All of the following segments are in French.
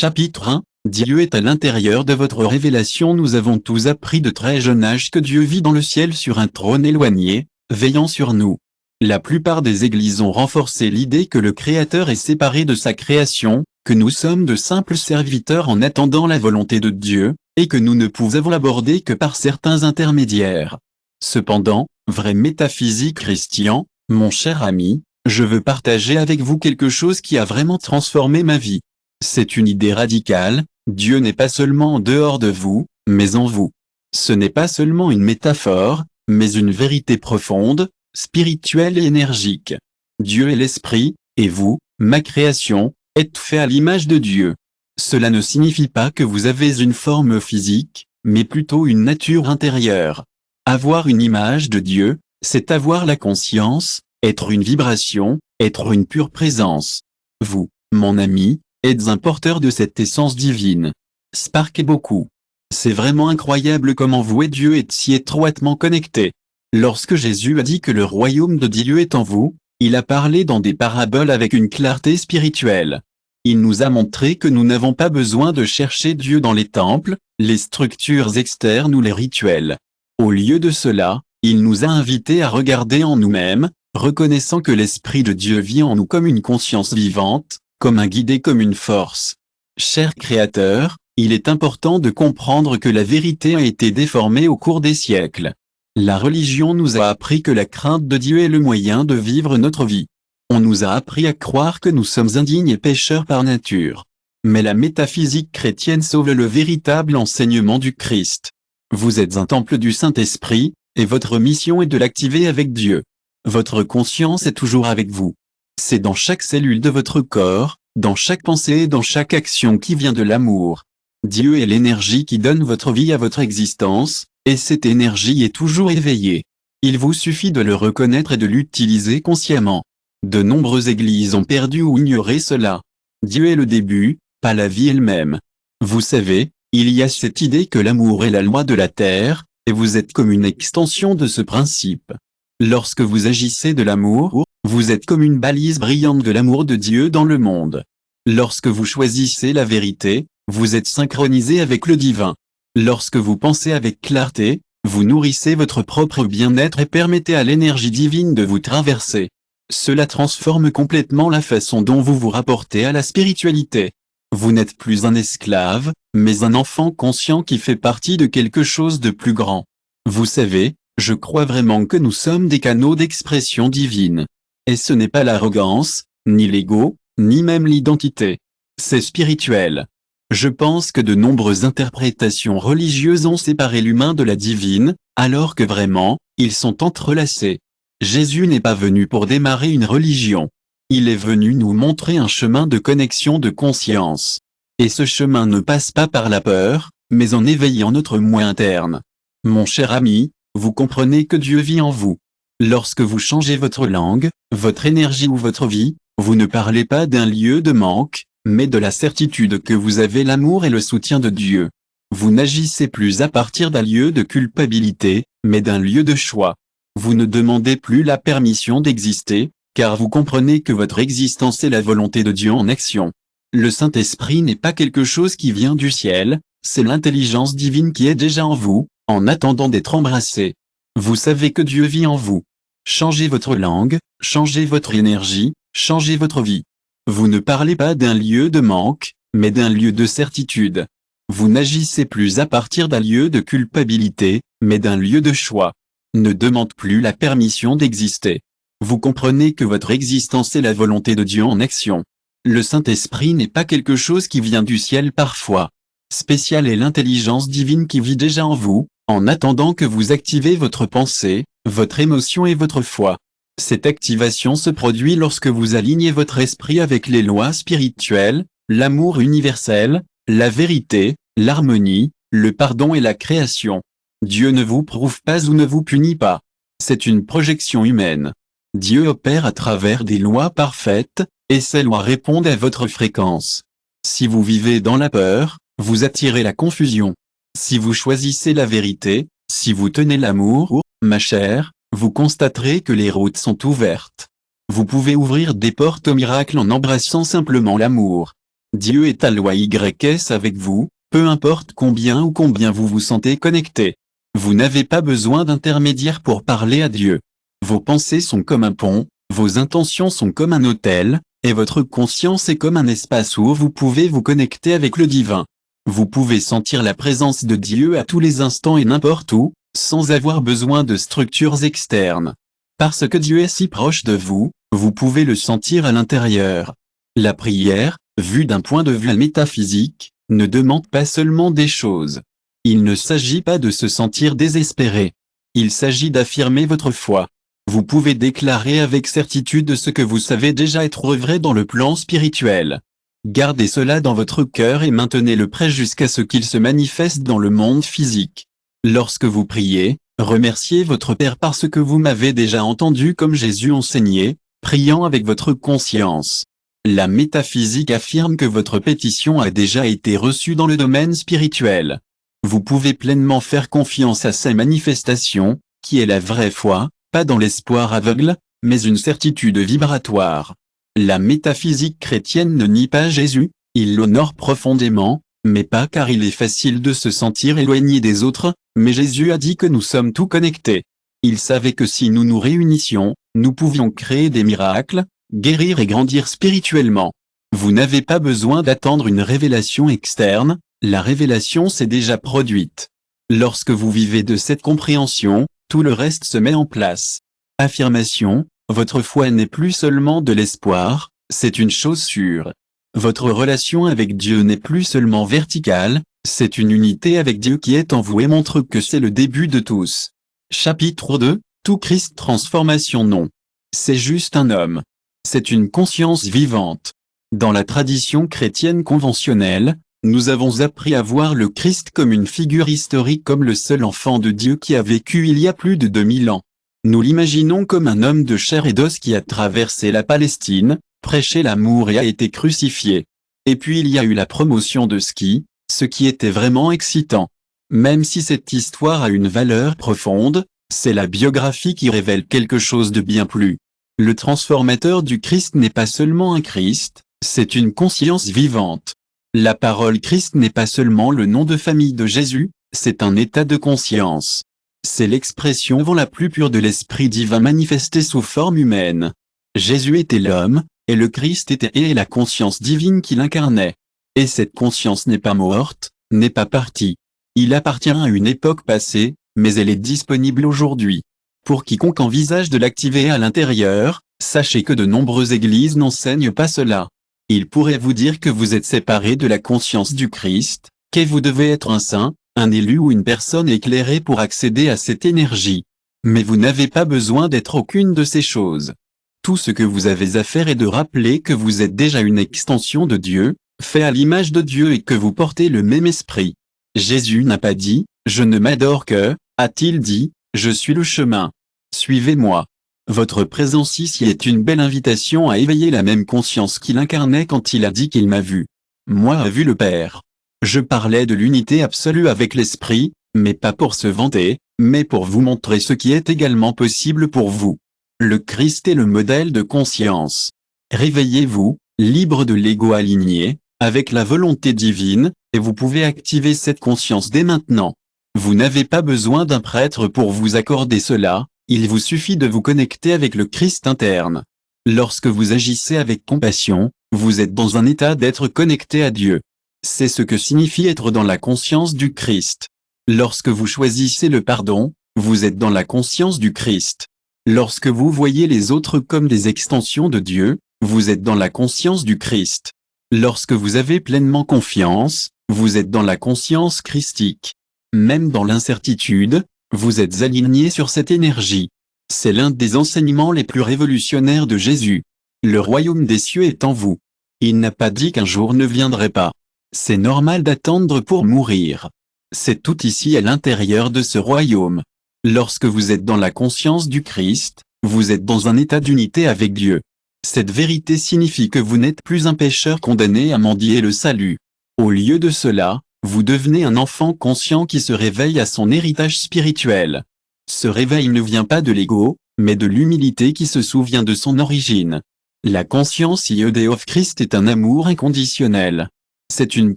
Chapitre 1. Dieu est à l'intérieur de votre révélation. Nous avons tous appris de très jeune âge que Dieu vit dans le ciel sur un trône éloigné, veillant sur nous. La plupart des églises ont renforcé l'idée que le Créateur est séparé de sa création, que nous sommes de simples serviteurs en attendant la volonté de Dieu, et que nous ne pouvons l'aborder que par certains intermédiaires. Cependant, vrai métaphysique chrétien, mon cher ami, je veux partager avec vous quelque chose qui a vraiment transformé ma vie. C'est une idée radicale, Dieu n'est pas seulement en dehors de vous, mais en vous. Ce n'est pas seulement une métaphore, mais une vérité profonde, spirituelle et énergique. Dieu est l'esprit, et vous, ma création, êtes fait à l'image de Dieu. Cela ne signifie pas que vous avez une forme physique, mais plutôt une nature intérieure. Avoir une image de Dieu, c'est avoir la conscience, être une vibration, être une pure présence. Vous, mon ami, êtes un porteur de cette essence divine. Sparkez beaucoup. C'est vraiment incroyable comment vous et Dieu êtes si étroitement connectés. Lorsque Jésus a dit que le royaume de Dieu est en vous, il a parlé dans des paraboles avec une clarté spirituelle. Il nous a montré que nous n'avons pas besoin de chercher Dieu dans les temples, les structures externes ou les rituels. Au lieu de cela, il nous a invités à regarder en nous-mêmes, reconnaissant que l'Esprit de Dieu vit en nous comme une conscience vivante, comme un guide et comme une force. Cher Créateur, il est important de comprendre que la vérité a été déformée au cours des siècles. La religion nous a appris que la crainte de Dieu est le moyen de vivre notre vie. On nous a appris à croire que nous sommes indignes et pécheurs par nature. Mais la métaphysique chrétienne sauve le véritable enseignement du Christ. Vous êtes un temple du Saint-Esprit, et votre mission est de l'activer avec Dieu. Votre conscience est toujours avec vous. C'est dans chaque cellule de votre corps, dans chaque pensée et dans chaque action qui vient de l'amour. Dieu est l'énergie qui donne votre vie à votre existence, et cette énergie est toujours éveillée. Il vous suffit de le reconnaître et de l'utiliser consciemment. De nombreuses églises ont perdu ou ignoré cela. Dieu est le début, pas la vie elle-même. Vous savez, il y a cette idée que l'amour est la loi de la terre, et vous êtes comme une extension de ce principe. Lorsque vous agissez de l'amour, vous êtes comme une balise brillante de l'amour de Dieu dans le monde. Lorsque vous choisissez la vérité, vous êtes synchronisé avec le divin. Lorsque vous pensez avec clarté, vous nourrissez votre propre bien-être et permettez à l'énergie divine de vous traverser. Cela transforme complètement la façon dont vous vous rapportez à la spiritualité. Vous n'êtes plus un esclave, mais un enfant conscient qui fait partie de quelque chose de plus grand. Vous savez, je crois vraiment que nous sommes des canaux d'expression divine. Et ce n'est pas l'arrogance, ni l'ego, ni même l'identité. C'est spirituel. Je pense que de nombreuses interprétations religieuses ont séparé l'humain de la divine, alors que vraiment, ils sont entrelacés. Jésus n'est pas venu pour démarrer une religion. Il est venu nous montrer un chemin de connexion de conscience. Et ce chemin ne passe pas par la peur, mais en éveillant notre moi interne. Mon cher ami, vous comprenez que Dieu vit en vous. Lorsque vous changez votre langue, votre énergie ou votre vie, vous ne parlez pas d'un lieu de manque, mais de la certitude que vous avez l'amour et le soutien de Dieu. Vous n'agissez plus à partir d'un lieu de culpabilité, mais d'un lieu de choix. Vous ne demandez plus la permission d'exister, car vous comprenez que votre existence est la volonté de Dieu en action. Le Saint-Esprit n'est pas quelque chose qui vient du ciel, c'est l'intelligence divine qui est déjà en vous, en attendant d'être embrassée. Vous savez que Dieu vit en vous. Changez votre langue, changez votre énergie, changez votre vie. Vous ne parlez pas d'un lieu de manque, mais d'un lieu de certitude. Vous n'agissez plus à partir d'un lieu de culpabilité, mais d'un lieu de choix. Ne demande plus la permission d'exister. Vous comprenez que votre existence est la volonté de Dieu en action. Le Saint-Esprit n'est pas quelque chose qui vient du ciel parfois. Spécial est l'intelligence divine qui vit déjà en vous, en attendant que vous activez votre pensée, votre émotion et votre foi. Cette activation se produit lorsque vous alignez votre esprit avec les lois spirituelles, l'amour universel, la vérité, l'harmonie, le pardon et la création. Dieu ne vous prouve pas ou ne vous punit pas. C'est une projection humaine. Dieu opère à travers des lois parfaites, et ces lois répondent à votre fréquence. Si vous vivez dans la peur, vous attirez la confusion. Si vous choisissez la vérité, si vous tenez l'amour, ma chère, vous constaterez que les routes sont ouvertes. Vous pouvez ouvrir des portes au miracle en embrassant simplement l'amour. Dieu est à l'OYS avec vous, peu importe combien vous vous sentez connecté. Vous n'avez pas besoin d'intermédiaire pour parler à Dieu. Vos pensées sont comme un pont, vos intentions sont comme un autel, et votre conscience est comme un espace où vous pouvez vous connecter avec le divin. Vous pouvez sentir la présence de Dieu à tous les instants et n'importe où, sans avoir besoin de structures externes. Parce que Dieu est si proche de vous, vous pouvez le sentir à l'intérieur. La prière, vue d'un point de vue métaphysique, ne demande pas seulement des choses. Il ne s'agit pas de se sentir désespéré. Il s'agit d'affirmer votre foi. Vous pouvez déclarer avec certitude ce que vous savez déjà être vrai dans le plan spirituel. Gardez cela dans votre cœur et maintenez-le prêt jusqu'à ce qu'il se manifeste dans le monde physique. Lorsque vous priez, remerciez votre Père parce que vous m'avez déjà entendu comme Jésus enseignait, priant avec votre conscience. La métaphysique affirme que votre pétition a déjà été reçue dans le domaine spirituel. Vous pouvez pleinement faire confiance à sa manifestation, qui est la vraie foi, pas dans l'espoir aveugle, mais une certitude vibratoire. La métaphysique chrétienne ne nie pas Jésus, il l'honore profondément, mais pas car il est facile de se sentir éloigné des autres, mais Jésus a dit que nous sommes tous connectés. Il savait que si nous nous réunissions, nous pouvions créer des miracles, guérir et grandir spirituellement. Vous n'avez pas besoin d'attendre une révélation externe, la révélation s'est déjà produite. Lorsque vous vivez de cette compréhension, tout le reste se met en place. Affirmation, votre foi n'est plus seulement de l'espoir, c'est une chose sûre. Votre relation avec Dieu n'est plus seulement verticale, c'est une unité avec Dieu qui est en vous et montre que c'est le début de tous. Chapitre 2, Tout Christ transformation non. C'est juste un homme. C'est une conscience vivante. Dans la tradition chrétienne conventionnelle, nous avons appris à voir le Christ comme une figure historique comme le seul enfant de Dieu qui a vécu il y a plus de 2000 ans. Nous l'imaginons comme un homme de chair et d'os qui a traversé la Palestine, prêché l'amour et a été crucifié. Et puis il y a eu la promotion de ce qui était vraiment excitant. Même si cette histoire a une valeur profonde, c'est la biographie qui révèle quelque chose de bien plus. Le transformateur du Christ n'est pas seulement un Christ, c'est une conscience vivante. La parole Christ n'est pas seulement le nom de famille de Jésus, c'est un état de conscience. C'est l'expression la plus pure de l'Esprit divin manifesté sous forme humaine. Jésus était l'homme, et le Christ était la conscience divine qu'il incarnait. Et cette conscience n'est pas morte, n'est pas partie. Il appartient à une époque passée, mais elle est disponible aujourd'hui. Pour quiconque envisage de l'activer à l'intérieur, sachez que de nombreuses églises n'enseignent pas cela. Ils pourraient vous dire que vous êtes séparé de la conscience du Christ, que vous devez être un saint, un élu ou une personne éclairée pour accéder à cette énergie. Mais vous n'avez pas besoin d'être aucune de ces choses. Tout ce que vous avez à faire est de rappeler que vous êtes déjà une extension de Dieu, fait à l'image de Dieu et que vous portez le même esprit. Jésus n'a pas dit, « Je ne m'adore que », a-t-il dit, « Je suis le chemin. Suivez-moi ». Votre présence ici est une belle invitation à éveiller la même conscience qu'il incarnait quand il a dit qu'il m'a vu. Moi a vu le Père. Je parlais de l'unité absolue avec l'Esprit, mais pas pour se vanter, mais pour vous montrer ce qui est également possible pour vous. Le Christ est le modèle de conscience. Réveillez-vous, libre de l'ego aligné, avec la volonté divine, et vous pouvez activer cette conscience dès maintenant. Vous n'avez pas besoin d'un prêtre pour vous accorder cela, il vous suffit de vous connecter avec le Christ interne. Lorsque vous agissez avec compassion, vous êtes dans un état d'être connecté à Dieu. C'est ce que signifie être dans la conscience du Christ. Lorsque vous choisissez le pardon, vous êtes dans la conscience du Christ. Lorsque vous voyez les autres comme des extensions de Dieu, vous êtes dans la conscience du Christ. Lorsque vous avez pleinement confiance, vous êtes dans la conscience christique. Même dans l'incertitude, vous êtes aligné sur cette énergie. C'est l'un des enseignements les plus révolutionnaires de Jésus. Le royaume des cieux est en vous. Il n'a pas dit qu'un jour ne viendrait pas. C'est normal d'attendre pour mourir. C'est tout ici à l'intérieur de ce royaume. Lorsque vous êtes dans la conscience du Christ, vous êtes dans un état d'unité avec Dieu. Cette vérité signifie que vous n'êtes plus un pécheur condamné à mendier le salut. Au lieu de cela, vous devenez un enfant conscient qui se réveille à son héritage spirituel. Ce réveil ne vient pas de l'ego, mais de l'humilité qui se souvient de son origine. La conscience IED of Christ est un amour inconditionnel. C'est une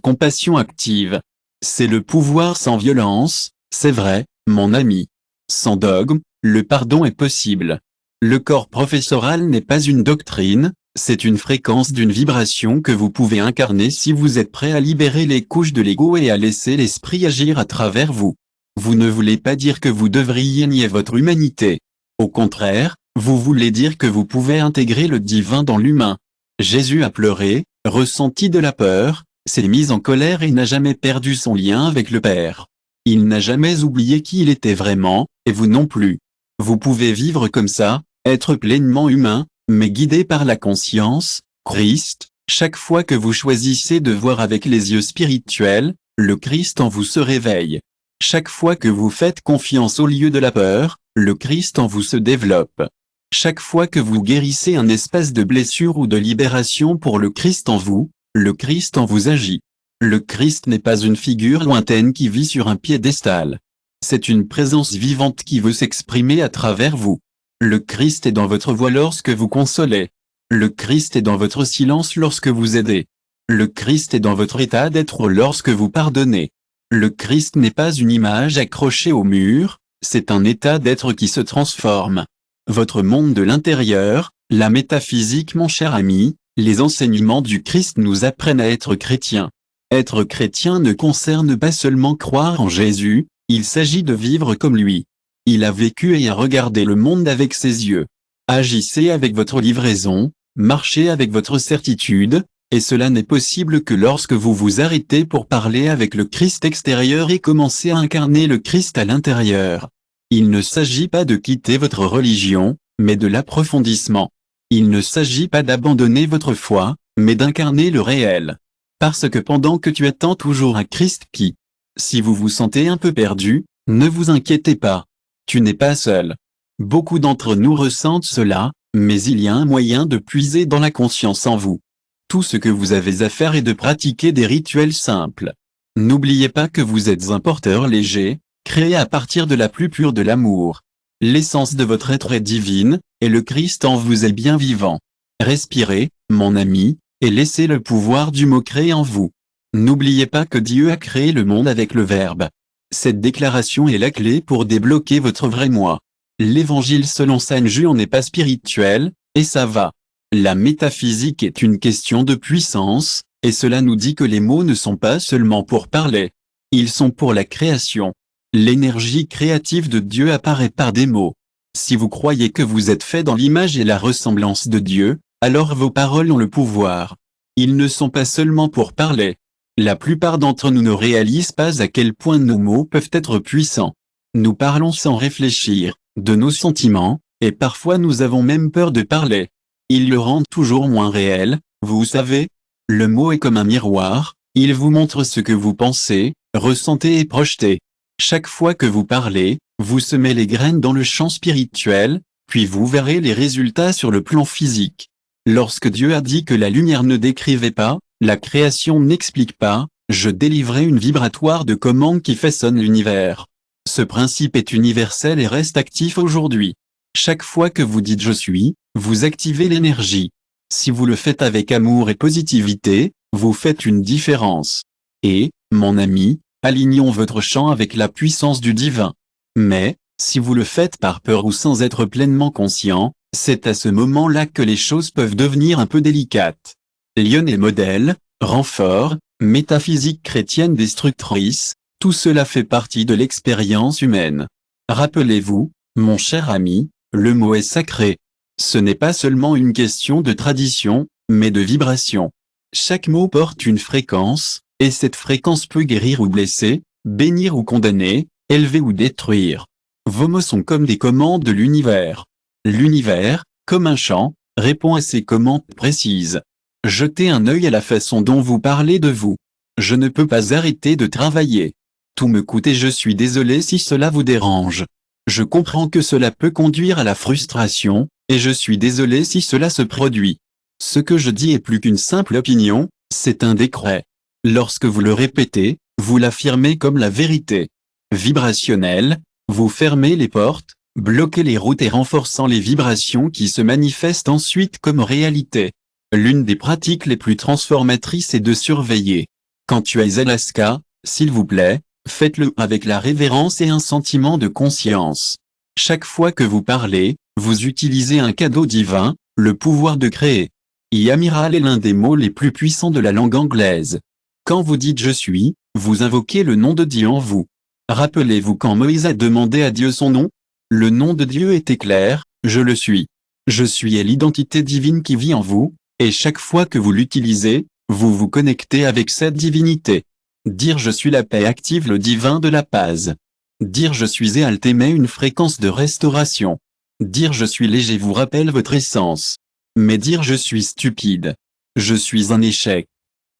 compassion active. C'est le pouvoir sans violence, c'est vrai, mon ami. Sans dogme, le pardon est possible. Le corps professoral n'est pas une doctrine, c'est une fréquence d'une vibration que vous pouvez incarner si vous êtes prêt à libérer les couches de l'ego et à laisser l'esprit agir à travers vous. Vous ne voulez pas dire que vous devriez nier votre humanité. Au contraire, vous voulez dire que vous pouvez intégrer le divin dans l'humain. Jésus a pleuré, ressenti de la peur, s'est mis en colère et n'a jamais perdu son lien avec le Père. Il n'a jamais oublié qui il était vraiment, et vous non plus. Vous pouvez vivre comme ça, être pleinement humain, mais guidé par la conscience, Christ, chaque fois que vous choisissez de voir avec les yeux spirituels, le Christ en vous se réveille. Chaque fois que vous faites confiance au lieu de la peur, le Christ en vous se développe. Chaque fois que vous guérissez un espace de blessure ou de libération pour le Christ en vous, le Christ en vous agit. Le Christ n'est pas une figure lointaine qui vit sur un piédestal. C'est une présence vivante qui veut s'exprimer à travers vous. Le Christ est dans votre voix lorsque vous consolez. Le Christ est dans votre silence lorsque vous aidez. Le Christ est dans votre état d'être lorsque vous pardonnez. Le Christ n'est pas une image accrochée au mur, c'est un état d'être qui se transforme. Votre monde de l'intérieur, la métaphysique mon cher ami, les enseignements du Christ nous apprennent à être chrétiens. Être chrétien ne concerne pas seulement croire en Jésus, il s'agit de vivre comme lui. Il a vécu et a regardé le monde avec ses yeux. Agissez avec votre livraison, marchez avec votre certitude, et cela n'est possible que lorsque vous vous arrêtez pour parler avec le Christ extérieur et commencez à incarner le Christ à l'intérieur. Il ne s'agit pas de quitter votre religion, mais de l'approfondissement. Il ne s'agit pas d'abandonner votre foi, mais d'incarner le réel. Parce que pendant que tu attends toujours un Christ qui, si vous vous sentez un peu perdu, ne vous inquiétez pas. Tu n'es pas seul. Beaucoup d'entre nous ressentent cela, mais il y a un moyen de puiser dans la conscience en vous. Tout ce que vous avez à faire est de pratiquer des rituels simples. N'oubliez pas que vous êtes un porteur léger, créé à partir de la plus pure de l'amour. L'essence de votre être est divine, et le Christ en vous est bien vivant. Respirez, mon ami, et laissez le pouvoir du mot créer en vous. N'oubliez pas que Dieu a créé le monde avec le Verbe. Cette déclaration est la clé pour débloquer votre vrai moi. L'évangile selon Saint Jean n'est pas spirituel, et ça va. La métaphysique est une question de puissance, et cela nous dit que les mots ne sont pas seulement pour parler. Ils sont pour la création. L'énergie créative de Dieu apparaît par des mots. Si vous croyez que vous êtes fait dans l'image et la ressemblance de Dieu, alors vos paroles ont le pouvoir. Ils ne sont pas seulement pour parler. La plupart d'entre nous ne réalisent pas à quel point nos mots peuvent être puissants. Nous parlons sans réfléchir, de nos sentiments, et parfois nous avons même peur de parler. Ils le rendent toujours moins réel, vous savez. Le mot est comme un miroir, il vous montre ce que vous pensez, ressentez et projetez. Chaque fois que vous parlez, vous semez les graines dans le champ spirituel, puis vous verrez les résultats sur le plan physique. Lorsque Dieu a dit que la lumière ne décrivait pas, la création n'explique pas, je délivrai une vibratoire de commande qui façonne l'univers. Ce principe est universel et reste actif aujourd'hui. Chaque fois que vous dites je suis, vous activez l'énergie. Si vous le faites avec amour et positivité, vous faites une différence. Et, mon ami, alignons votre champ avec la puissance du divin. Mais, si vous le faites par peur ou sans être pleinement conscient, c'est à ce moment-là que les choses peuvent devenir un peu délicates. Lionel modèle, renfort, métaphysique chrétienne destructrice, tout cela fait partie de l'expérience humaine. Rappelez-vous, mon cher ami, le mot est sacré. Ce n'est pas seulement une question de tradition, mais de vibration. Chaque mot porte une fréquence, et cette fréquence peut guérir ou blesser, bénir ou condamner, élever ou détruire. Vos mots sont comme des commandes de l'univers. L'univers, comme un chant, répond à ces commandes précises. Jetez un œil à la façon dont vous parlez de vous. Je ne peux pas arrêter de travailler. Tout me coûte et je suis désolé si cela vous dérange. Je comprends que cela peut conduire à la frustration, et je suis désolé si cela se produit. Ce que je dis est plus qu'une simple opinion, c'est un décret. Lorsque vous le répétez, vous l'affirmez comme la vérité. Vibrationnel, vous fermez les portes, bloquer les routes et renforçant les vibrations qui se manifestent ensuite comme réalité. L'une des pratiques les plus transformatrices est de surveiller. Quand tu es Alaska, s'il vous plaît, faites-le avec la révérence et un sentiment de conscience. Chaque fois que vous parlez, vous utilisez un cadeau divin, le pouvoir de créer. Yamiral est l'un des mots les plus puissants de la langue anglaise. Quand vous dites « je suis », vous invoquez le nom de Dieu en vous. Rappelez-vous quand Moïse a demandé à Dieu son nom? Le nom de Dieu était clair, « je le suis ». Je suis est l'identité divine qui vit en vous, et chaque fois que vous l'utilisez, vous vous connectez avec cette divinité. Dire « je suis la paix » active le divin de la paz. Dire « je suis éalt » émet une fréquence de restauration. Dire « je suis léger » vous rappelle votre essence. Mais dire « je suis stupide »,« je suis un échec »,«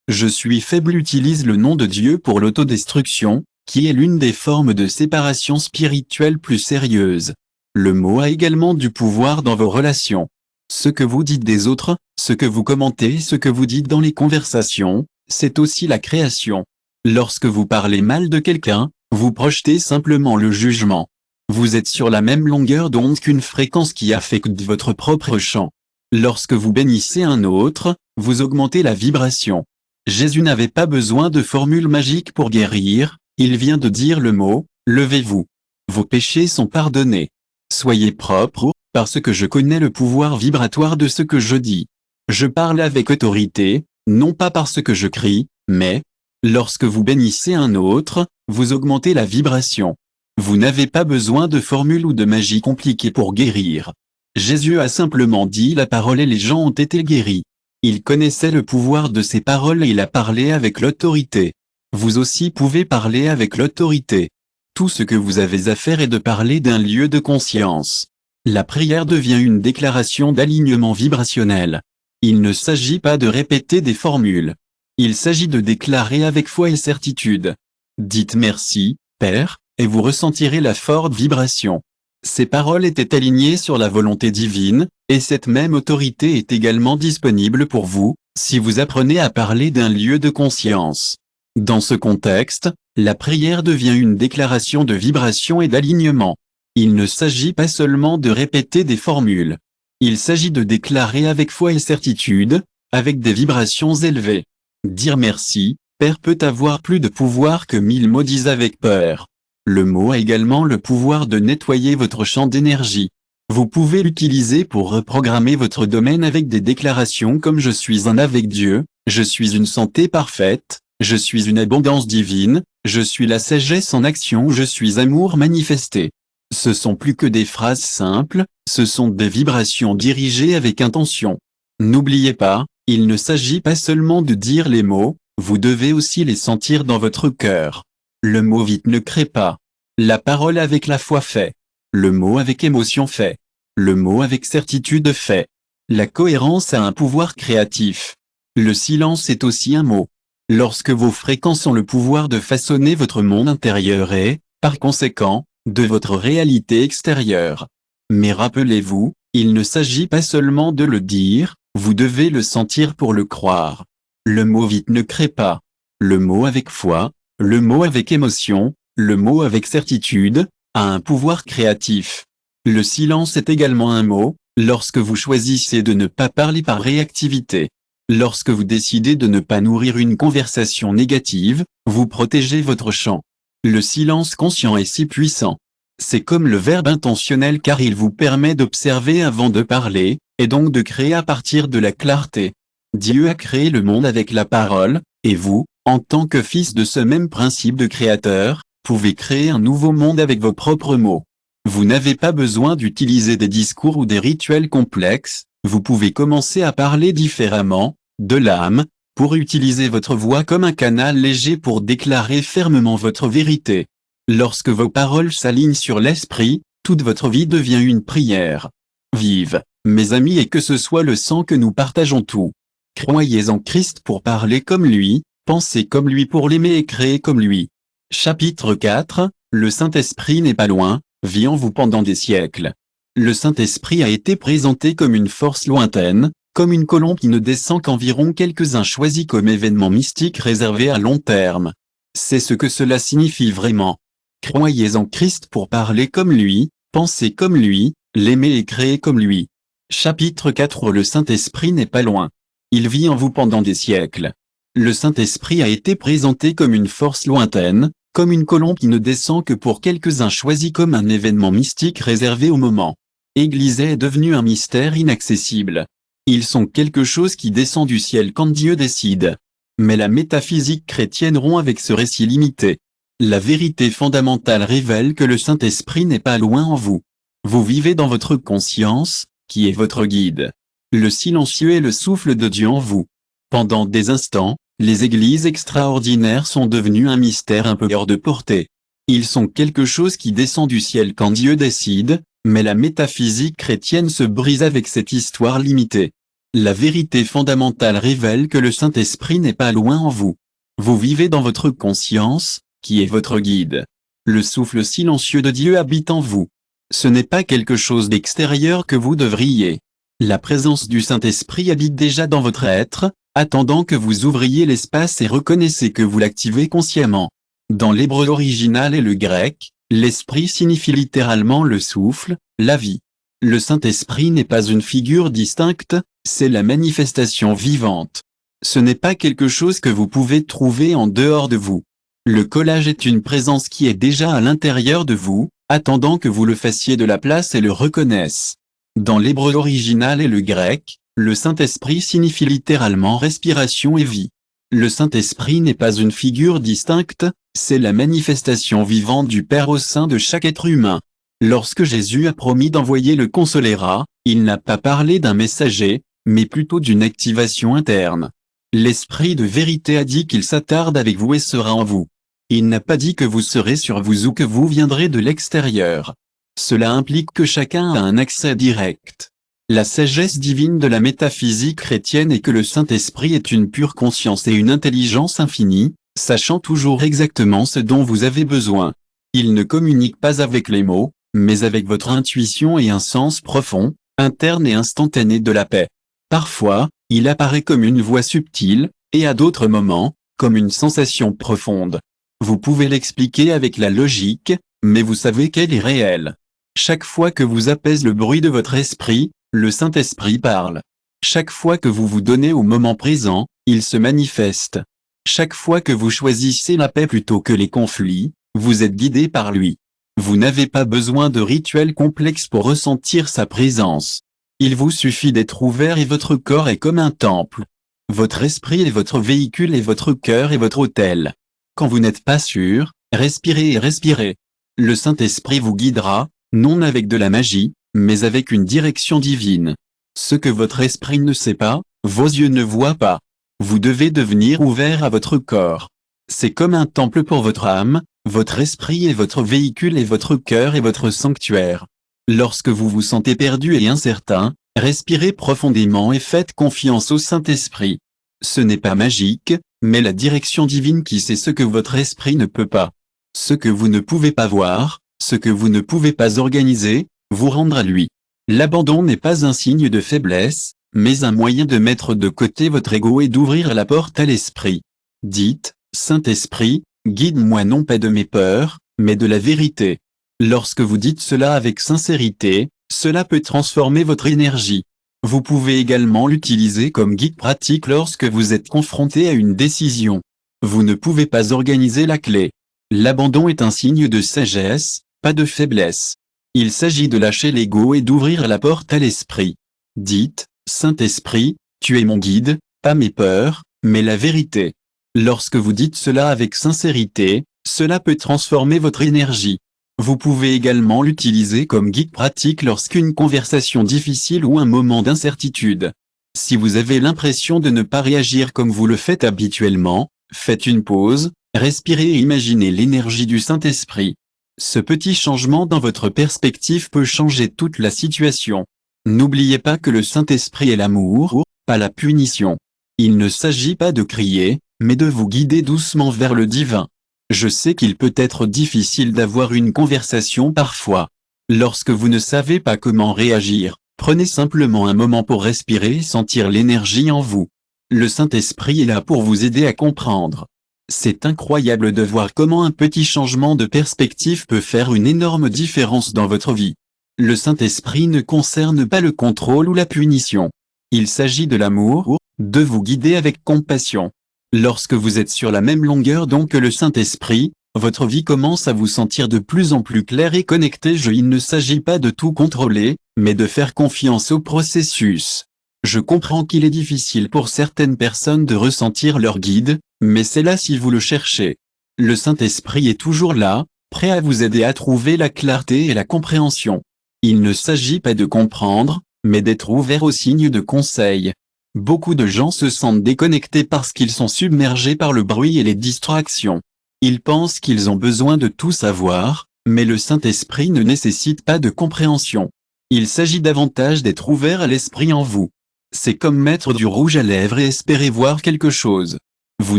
je suis faible » utilise le nom de Dieu pour l'autodestruction, qui est l'une des formes de séparation spirituelle plus sérieuse. Le mot a également du pouvoir dans vos relations. Ce que vous dites des autres, ce que vous commentez, ce que vous dites dans les conversations, c'est aussi la création. Lorsque vous parlez mal de quelqu'un, vous projetez simplement le jugement. Vous êtes sur la même longueur d'onde qu'une fréquence qui affecte votre propre champ. Lorsque vous bénissez un autre, vous augmentez la vibration. Jésus n'avait pas besoin de formule magique pour guérir, il vient de dire le mot « levez-vous ». Vos péchés sont pardonnés. Soyez propres, parce que je connais le pouvoir vibratoire de ce que je dis. Je parle avec autorité, non pas parce que je crie, mais, lorsque vous bénissez un autre, vous augmentez la vibration. Vous n'avez pas besoin de formule ou de magie compliquée pour guérir. Jésus a simplement dit la parole et les gens ont été guéris. Il connaissait le pouvoir de ses paroles et il a parlé avec l'autorité. Vous aussi pouvez parler avec l'autorité. Tout ce que vous avez à faire est de parler d'un lieu de conscience. La prière devient une déclaration d'alignement vibrationnel. Il ne s'agit pas de répéter des formules. Il s'agit de déclarer avec foi et certitude. Dites merci, Père, et vous ressentirez la forte vibration. Ces paroles étaient alignées sur la volonté divine, et cette même autorité est également disponible pour vous, si vous apprenez à parler d'un lieu de conscience. Dans ce contexte, la prière devient une déclaration de vibration et d'alignement. Il ne s'agit pas seulement de répéter des formules. Il s'agit de déclarer avec foi et certitude, avec des vibrations élevées. Dire merci, Père peut avoir plus de pouvoir que 1000 mots disent avec peur. Le mot a également le pouvoir de nettoyer votre champ d'énergie. Vous pouvez l'utiliser pour reprogrammer votre domaine avec des déclarations comme « Je suis un avec Dieu »,« Je suis une santé parfaite »,« Je suis une abondance divine »,« Je suis la sagesse en action »,« Je suis amour manifesté ». Ce sont plus que des phrases simples, ce sont des vibrations dirigées avec intention. N'oubliez pas, il ne s'agit pas seulement de dire les mots, vous devez aussi les sentir dans votre cœur. Le mot vite ne crée pas. La parole avec la foi fait. Le mot avec émotion fait. Le mot avec certitude fait. La cohérence a un pouvoir créatif. Le silence est aussi un mot. Lorsque vos fréquences ont le pouvoir de façonner votre monde intérieur et, par conséquent, de votre réalité extérieure. Mais rappelez-vous, il ne s'agit pas seulement de le dire, vous devez le sentir pour le croire. Le mot vite ne crée pas. Le mot avec foi, le mot avec émotion, le mot avec certitude, a un pouvoir créatif. Le silence est également un mot, lorsque vous choisissez de ne pas parler par réactivité. Lorsque vous décidez de ne pas nourrir une conversation négative, vous protégez votre champ. Le silence conscient est si puissant. C'est comme le verbe intentionnel car il vous permet d'observer avant de parler, et donc de créer à partir de la clarté. Dieu a créé le monde avec la parole, et vous, en tant que fils de ce même principe de créateur, pouvez créer un nouveau monde avec vos propres mots. Vous n'avez pas besoin d'utiliser des discours ou des rituels complexes, vous pouvez commencer à parler différemment, de l'âme, pour utiliser votre voix comme un canal léger pour déclarer fermement votre vérité. Lorsque vos paroles s'alignent sur l'esprit, toute votre vie devient une prière. Vive, mes amis, et que ce soit le sang que nous partageons tout. Croyez en Christ pour parler comme lui, pensez comme lui pour l'aimer et créer comme lui. Chapitre 4, le Saint-Esprit n'est pas loin, vit en vous pendant des siècles. Le Saint-Esprit a été présenté comme une force lointaine, comme une colombe qui ne descend qu'environ quelques-uns choisis comme événement mystique réservé à long terme. C'est ce que cela signifie vraiment. Croyez en Christ pour parler comme lui, Pensez comme lui, l'aimer et créer comme lui. Chapitre 4. Le Saint-Esprit n'est pas loin. Il vit en vous pendant des siècles. Le Saint-Esprit a été présenté comme une force lointaine, comme une colombe qui ne descend que pour quelques-uns choisis comme un événement mystique réservé au moment. Église est devenu un mystère inaccessible. Ils sont quelque chose qui descend du ciel quand Dieu décide. Mais la métaphysique chrétienne rompt avec ce récit limité. La vérité fondamentale révèle que le Saint-Esprit n'est pas loin en vous. Vous vivez dans votre conscience, qui est votre guide. Le silencieux est le souffle de Dieu en vous. Pendant des instants, les églises extraordinaires sont devenues un mystère un peu hors de portée. Ils sont quelque chose qui descend du ciel quand Dieu décide, mais la métaphysique chrétienne se brise avec cette histoire limitée. La vérité fondamentale révèle que le Saint-Esprit n'est pas loin en vous. Vous vivez dans votre conscience, qui est votre guide. Le souffle silencieux de Dieu habite en vous. Ce n'est pas quelque chose d'extérieur que vous devriez. La présence du Saint-Esprit habite déjà dans votre être, attendant que vous ouvriez l'espace et reconnaissez que vous l'activez consciemment. Dans l'hébreu original et le grec, l'esprit signifie littéralement le souffle, la vie. Le Saint-Esprit n'est pas une figure distincte, c'est la manifestation vivante. Ce n'est pas quelque chose que vous pouvez trouver en dehors de vous. Le collage est une présence qui est déjà à l'intérieur de vous, attendant que vous le fassiez de la place et le reconnaisse. Dans l'hébreu original et le grec, le Saint-Esprit signifie littéralement respiration et vie. Le Saint-Esprit n'est pas une figure distincte, c'est la manifestation vivante du Père au sein de chaque être humain. Lorsque Jésus a promis d'envoyer le Consolérat, il n'a pas parlé d'un messager, mais plutôt d'une activation interne. L'Esprit de vérité a dit qu'il s'attarde avec vous et sera en vous. Il n'a pas dit que vous serez sur vous ou que vous viendrez de l'extérieur. Cela implique que chacun a un accès direct. La sagesse divine de la métaphysique chrétienne est que le Saint-Esprit est une pure conscience et une intelligence infinie, sachant toujours exactement ce dont vous avez besoin. Il ne communique pas avec les mots, mais avec votre intuition et un sens profond, interne et instantané de la paix. Parfois, il apparaît comme une voix subtile, et à d'autres moments, comme une sensation profonde. Vous pouvez l'expliquer avec la logique, mais vous savez qu'elle est réelle. Chaque fois que vous apaisez le bruit de votre esprit, le Saint-Esprit parle. Chaque fois que vous vous donnez au moment présent, il se manifeste. Chaque fois que vous choisissez la paix plutôt que les conflits, vous êtes guidé par lui. Vous n'avez pas besoin de rituels complexes pour ressentir sa présence. Il vous suffit d'être ouvert et votre corps est comme un temple. Votre esprit est votre véhicule et votre cœur est votre autel. Quand vous n'êtes pas sûr, respirez et respirez. Le Saint-Esprit vous guidera, non avec de la magie, mais avec une direction divine. Ce que votre esprit ne sait pas, vos yeux ne voient pas. Vous devez devenir ouvert à votre corps. C'est comme un temple pour votre âme, votre esprit est votre véhicule et votre cœur est votre sanctuaire. Lorsque vous vous sentez perdu et incertain, respirez profondément et faites confiance au Saint-Esprit. Ce n'est pas magique, mais la direction divine qui sait ce que votre esprit ne peut pas. Ce que vous ne pouvez pas voir, ce que vous ne pouvez pas organiser, vous rendre à lui. L'abandon n'est pas un signe de faiblesse, mais un moyen de mettre de côté votre ego et d'ouvrir la porte à l'esprit. Dites, Saint-Esprit, guide-moi non pas de mes peurs, mais de la vérité. Lorsque vous dites cela avec sincérité, cela peut transformer votre énergie. Vous pouvez également l'utiliser comme guide pratique lorsque vous êtes confronté à une décision. Vous ne pouvez pas organiser la clé. L'abandon est un signe de sagesse, pas de faiblesse. Il s'agit de lâcher l'ego et d'ouvrir la porte à l'esprit. Dites, Saint-Esprit, tu es mon guide, pas mes peurs, mais la vérité. Lorsque vous dites cela avec sincérité, cela peut transformer votre énergie. Vous pouvez également l'utiliser comme guide pratique lorsqu'une conversation difficile ou un moment d'incertitude. Si vous avez l'impression de ne pas réagir comme vous le faites habituellement, faites une pause, respirez et imaginez l'énergie du Saint-Esprit. Ce petit changement dans votre perspective peut changer toute la situation. N'oubliez pas que le Saint-Esprit est l'amour, pas la punition. Il ne s'agit pas de crier, mais de vous guider doucement vers le divin. Je sais qu'il peut être difficile d'avoir une conversation parfois. Lorsque vous ne savez pas comment réagir, prenez simplement un moment pour respirer et sentir l'énergie en vous. Le Saint-Esprit est là pour vous aider à comprendre. C'est incroyable de voir comment un petit changement de perspective peut faire une énorme différence dans votre vie. Le Saint-Esprit ne concerne pas le contrôle ou la punition. Il s'agit de l'amour, de vous guider avec compassion. Lorsque vous êtes sur la même longueur d'onde que le Saint-Esprit, votre vie commence à vous sentir de plus en plus claire et connectée. Il ne s'agit pas de tout contrôler, mais de faire confiance au processus. Je comprends qu'il est difficile pour certaines personnes de ressentir leur guide, mais c'est là si vous le cherchez. Le Saint-Esprit est toujours là, prêt à vous aider à trouver la clarté et la compréhension. Il ne s'agit pas de comprendre, mais d'être ouvert aux signes de conseil. Beaucoup de gens se sentent déconnectés parce qu'ils sont submergés par le bruit et les distractions. Ils pensent qu'ils ont besoin de tout savoir, mais le Saint-Esprit ne nécessite pas de compréhension. Il s'agit davantage d'être ouvert à l'Esprit en vous. C'est comme mettre du rouge à lèvres et espérer voir quelque chose. Vous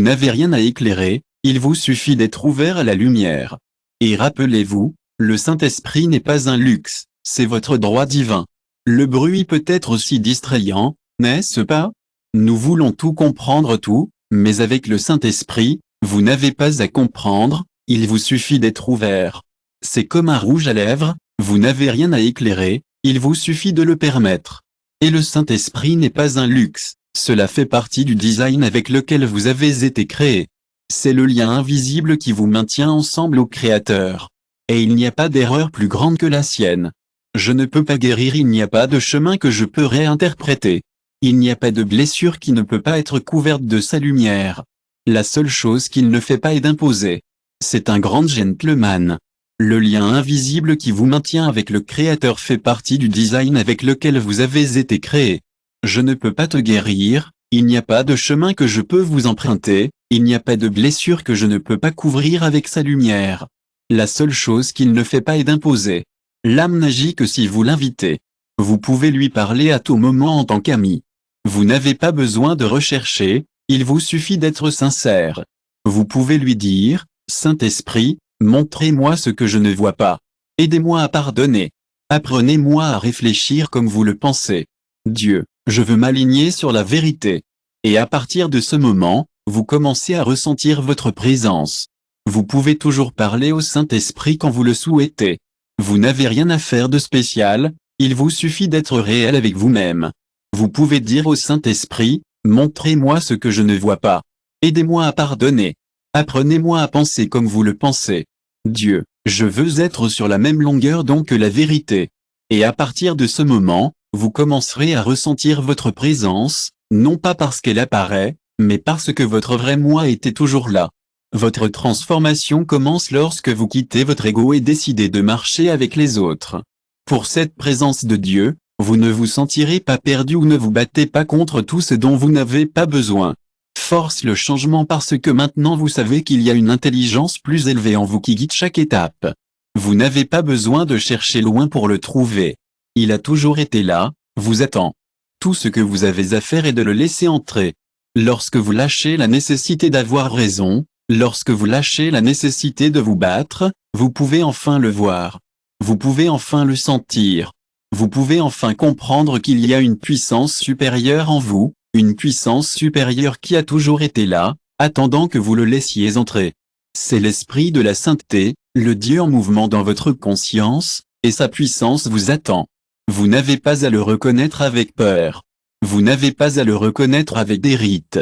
n'avez rien à éclairer, il vous suffit d'être ouvert à la lumière. Et rappelez-vous, le Saint-Esprit n'est pas un luxe, c'est votre droit divin. Le bruit peut être aussi distrayant, n'est-ce pas? Nous voulons tout comprendre tout, mais avec le Saint-Esprit, vous n'avez pas à comprendre, il vous suffit d'être ouvert. C'est comme un rouge à lèvres, vous n'avez rien à éclairer, il vous suffit de le permettre. Et le Saint-Esprit n'est pas un luxe, cela fait partie du design avec lequel vous avez été créé. C'est le lien invisible qui vous maintient ensemble au Créateur. Et il n'y a pas d'erreur plus grande que la sienne. Je ne peux pas guérir, il n'y a pas de chemin que je peux réinterpréter. Il n'y a pas de blessure qui ne peut pas être couverte de sa lumière. La seule chose qu'il ne fait pas est d'imposer. C'est un grand gentleman. Le lien invisible qui vous maintient avec le Créateur fait partie du design avec lequel vous avez été créé. Je ne peux pas te guérir, il n'y a pas de chemin que je peux vous emprunter, il n'y a pas de blessure que je ne peux pas couvrir avec sa lumière. La seule chose qu'il ne fait pas est d'imposer. L'âme n'agit que si vous l'invitez. Vous pouvez lui parler à tout moment en tant qu'ami. Vous n'avez pas besoin de rechercher, il vous suffit d'être sincère. Vous pouvez lui dire, Saint-Esprit, montrez-moi ce que je ne vois pas. Aidez-moi à pardonner. Apprenez-moi à réfléchir comme vous le pensez. Dieu, je veux m'aligner sur la vérité. Et à partir de ce moment, vous commencez à ressentir votre présence. Vous pouvez toujours parler au Saint-Esprit quand vous le souhaitez. Vous n'avez rien à faire de spécial, il vous suffit d'être réel avec vous-même. Vous pouvez dire au Saint-Esprit, montrez-moi ce que je ne vois pas. Aidez-moi à pardonner. Apprenez-moi à penser comme vous le pensez. Dieu, je veux être sur la même longueur d'onde que la vérité. Et à partir de ce moment, vous commencerez à ressentir votre présence, non pas parce qu'elle apparaît, mais parce que votre vrai moi était toujours là. Votre transformation commence lorsque vous quittez votre ego et décidez de marcher avec les autres. Pour cette présence de Dieu, vous ne vous sentirez pas perdu ou ne vous battez pas contre tout ce dont vous n'avez pas besoin. Force le changement parce que maintenant vous savez qu'il y a une intelligence plus élevée en vous qui guide chaque étape. Vous n'avez pas besoin de chercher loin pour le trouver. Il a toujours été là, vous attend. Tout ce que vous avez à faire est de le laisser entrer. Lorsque vous lâchez la nécessité d'avoir raison, lorsque vous lâchez la nécessité de vous battre, vous pouvez enfin le voir. Vous pouvez enfin le sentir. Vous pouvez enfin comprendre qu'il y a une puissance supérieure en vous, une puissance supérieure qui a toujours été là, attendant que vous le laissiez entrer. C'est l'esprit de la sainteté, le Dieu en mouvement dans votre conscience, et sa puissance vous attend. Vous n'avez pas à le reconnaître avec peur. Vous n'avez pas à le reconnaître avec des rites.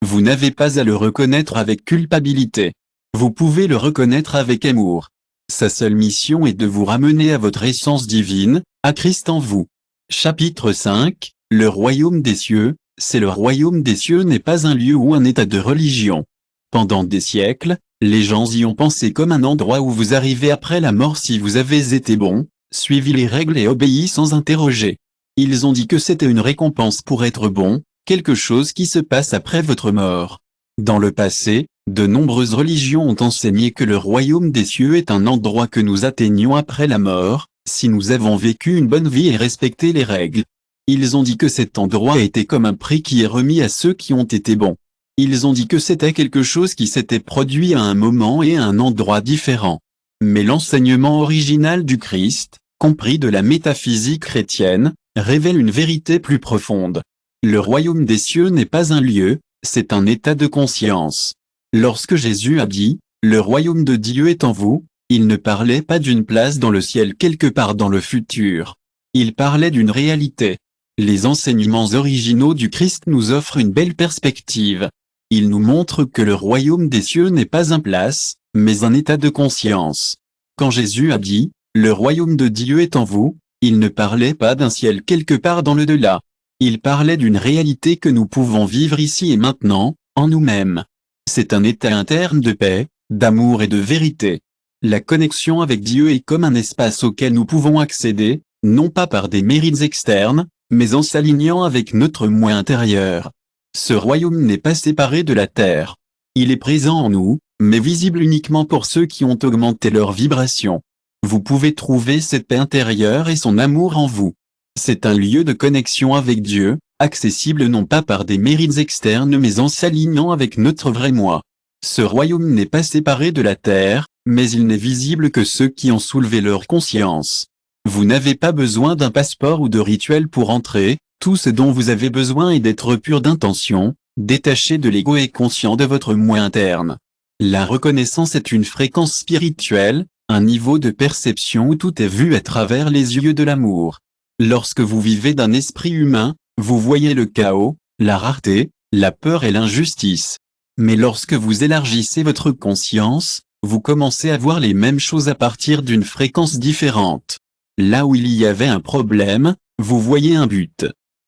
Vous n'avez pas à le reconnaître avec culpabilité. Vous pouvez le reconnaître avec amour. Sa seule mission est de vous ramener à votre essence divine, à Christ en vous. Chapitre 5, le royaume des cieux. C'est le royaume des cieux n'est pas un lieu ou un état de religion. Pendant des siècles, les gens y ont pensé comme un endroit où vous arrivez après la mort si vous avez été bon, suivi les règles et obéi sans interroger. Ils ont dit que c'était une récompense pour être bon, quelque chose qui se passe après votre mort. Dans le passé, de nombreuses religions ont enseigné que le royaume des cieux est un endroit que nous atteignons après la mort, si nous avons vécu une bonne vie et respecté les règles. Ils ont dit que cet endroit était comme un prix qui est remis à ceux qui ont été bons. Ils ont dit que c'était quelque chose qui s'était produit à un moment et à un endroit différent. Mais l'enseignement original du Christ, compris de la métaphysique chrétienne, révèle une vérité plus profonde. Le royaume des cieux n'est pas un lieu, c'est un état de conscience. Lorsque Jésus a dit, « Le royaume de Dieu est en vous », Il ne parlait pas d'une place dans le ciel quelque part dans le futur. Il parlait d'une réalité. Les enseignements originaux du Christ nous offrent une belle perspective. Ils nous montrent que le royaume des cieux n'est pas un place, mais un état de conscience. Quand Jésus a dit « Le royaume de Dieu est en vous », il ne parlait pas d'un ciel quelque part dans le delà. Il parlait d'une réalité que nous pouvons vivre ici et maintenant, en nous-mêmes. C'est un état interne de paix, d'amour et de vérité. La connexion avec Dieu est comme un espace auquel nous pouvons accéder, non pas par des mérites externes, mais en s'alignant avec notre moi intérieur. Ce royaume n'est pas séparé de la terre. Il est présent en nous, mais visible uniquement pour ceux qui ont augmenté leur vibration. Vous pouvez trouver cette paix intérieure et son amour en vous. C'est un lieu de connexion avec Dieu, accessible non pas par des mérites externes mais en s'alignant avec notre vrai moi. Ce royaume n'est pas séparé de la terre, mais il n'est visible que ceux qui ont soulevé leur conscience. Vous n'avez pas besoin d'un passeport ou de rituel pour entrer, tout ce dont vous avez besoin est d'être pur d'intention, détaché de l'ego et conscient de votre moi interne. La reconnaissance est une fréquence spirituelle, un niveau de perception où tout est vu à travers les yeux de l'amour. Lorsque vous vivez d'un esprit humain, vous voyez le chaos, la rareté, la peur et l'injustice. Mais lorsque vous élargissez votre conscience, vous commencez à voir les mêmes choses à partir d'une fréquence différente. Là où il y avait un problème, vous voyez un but.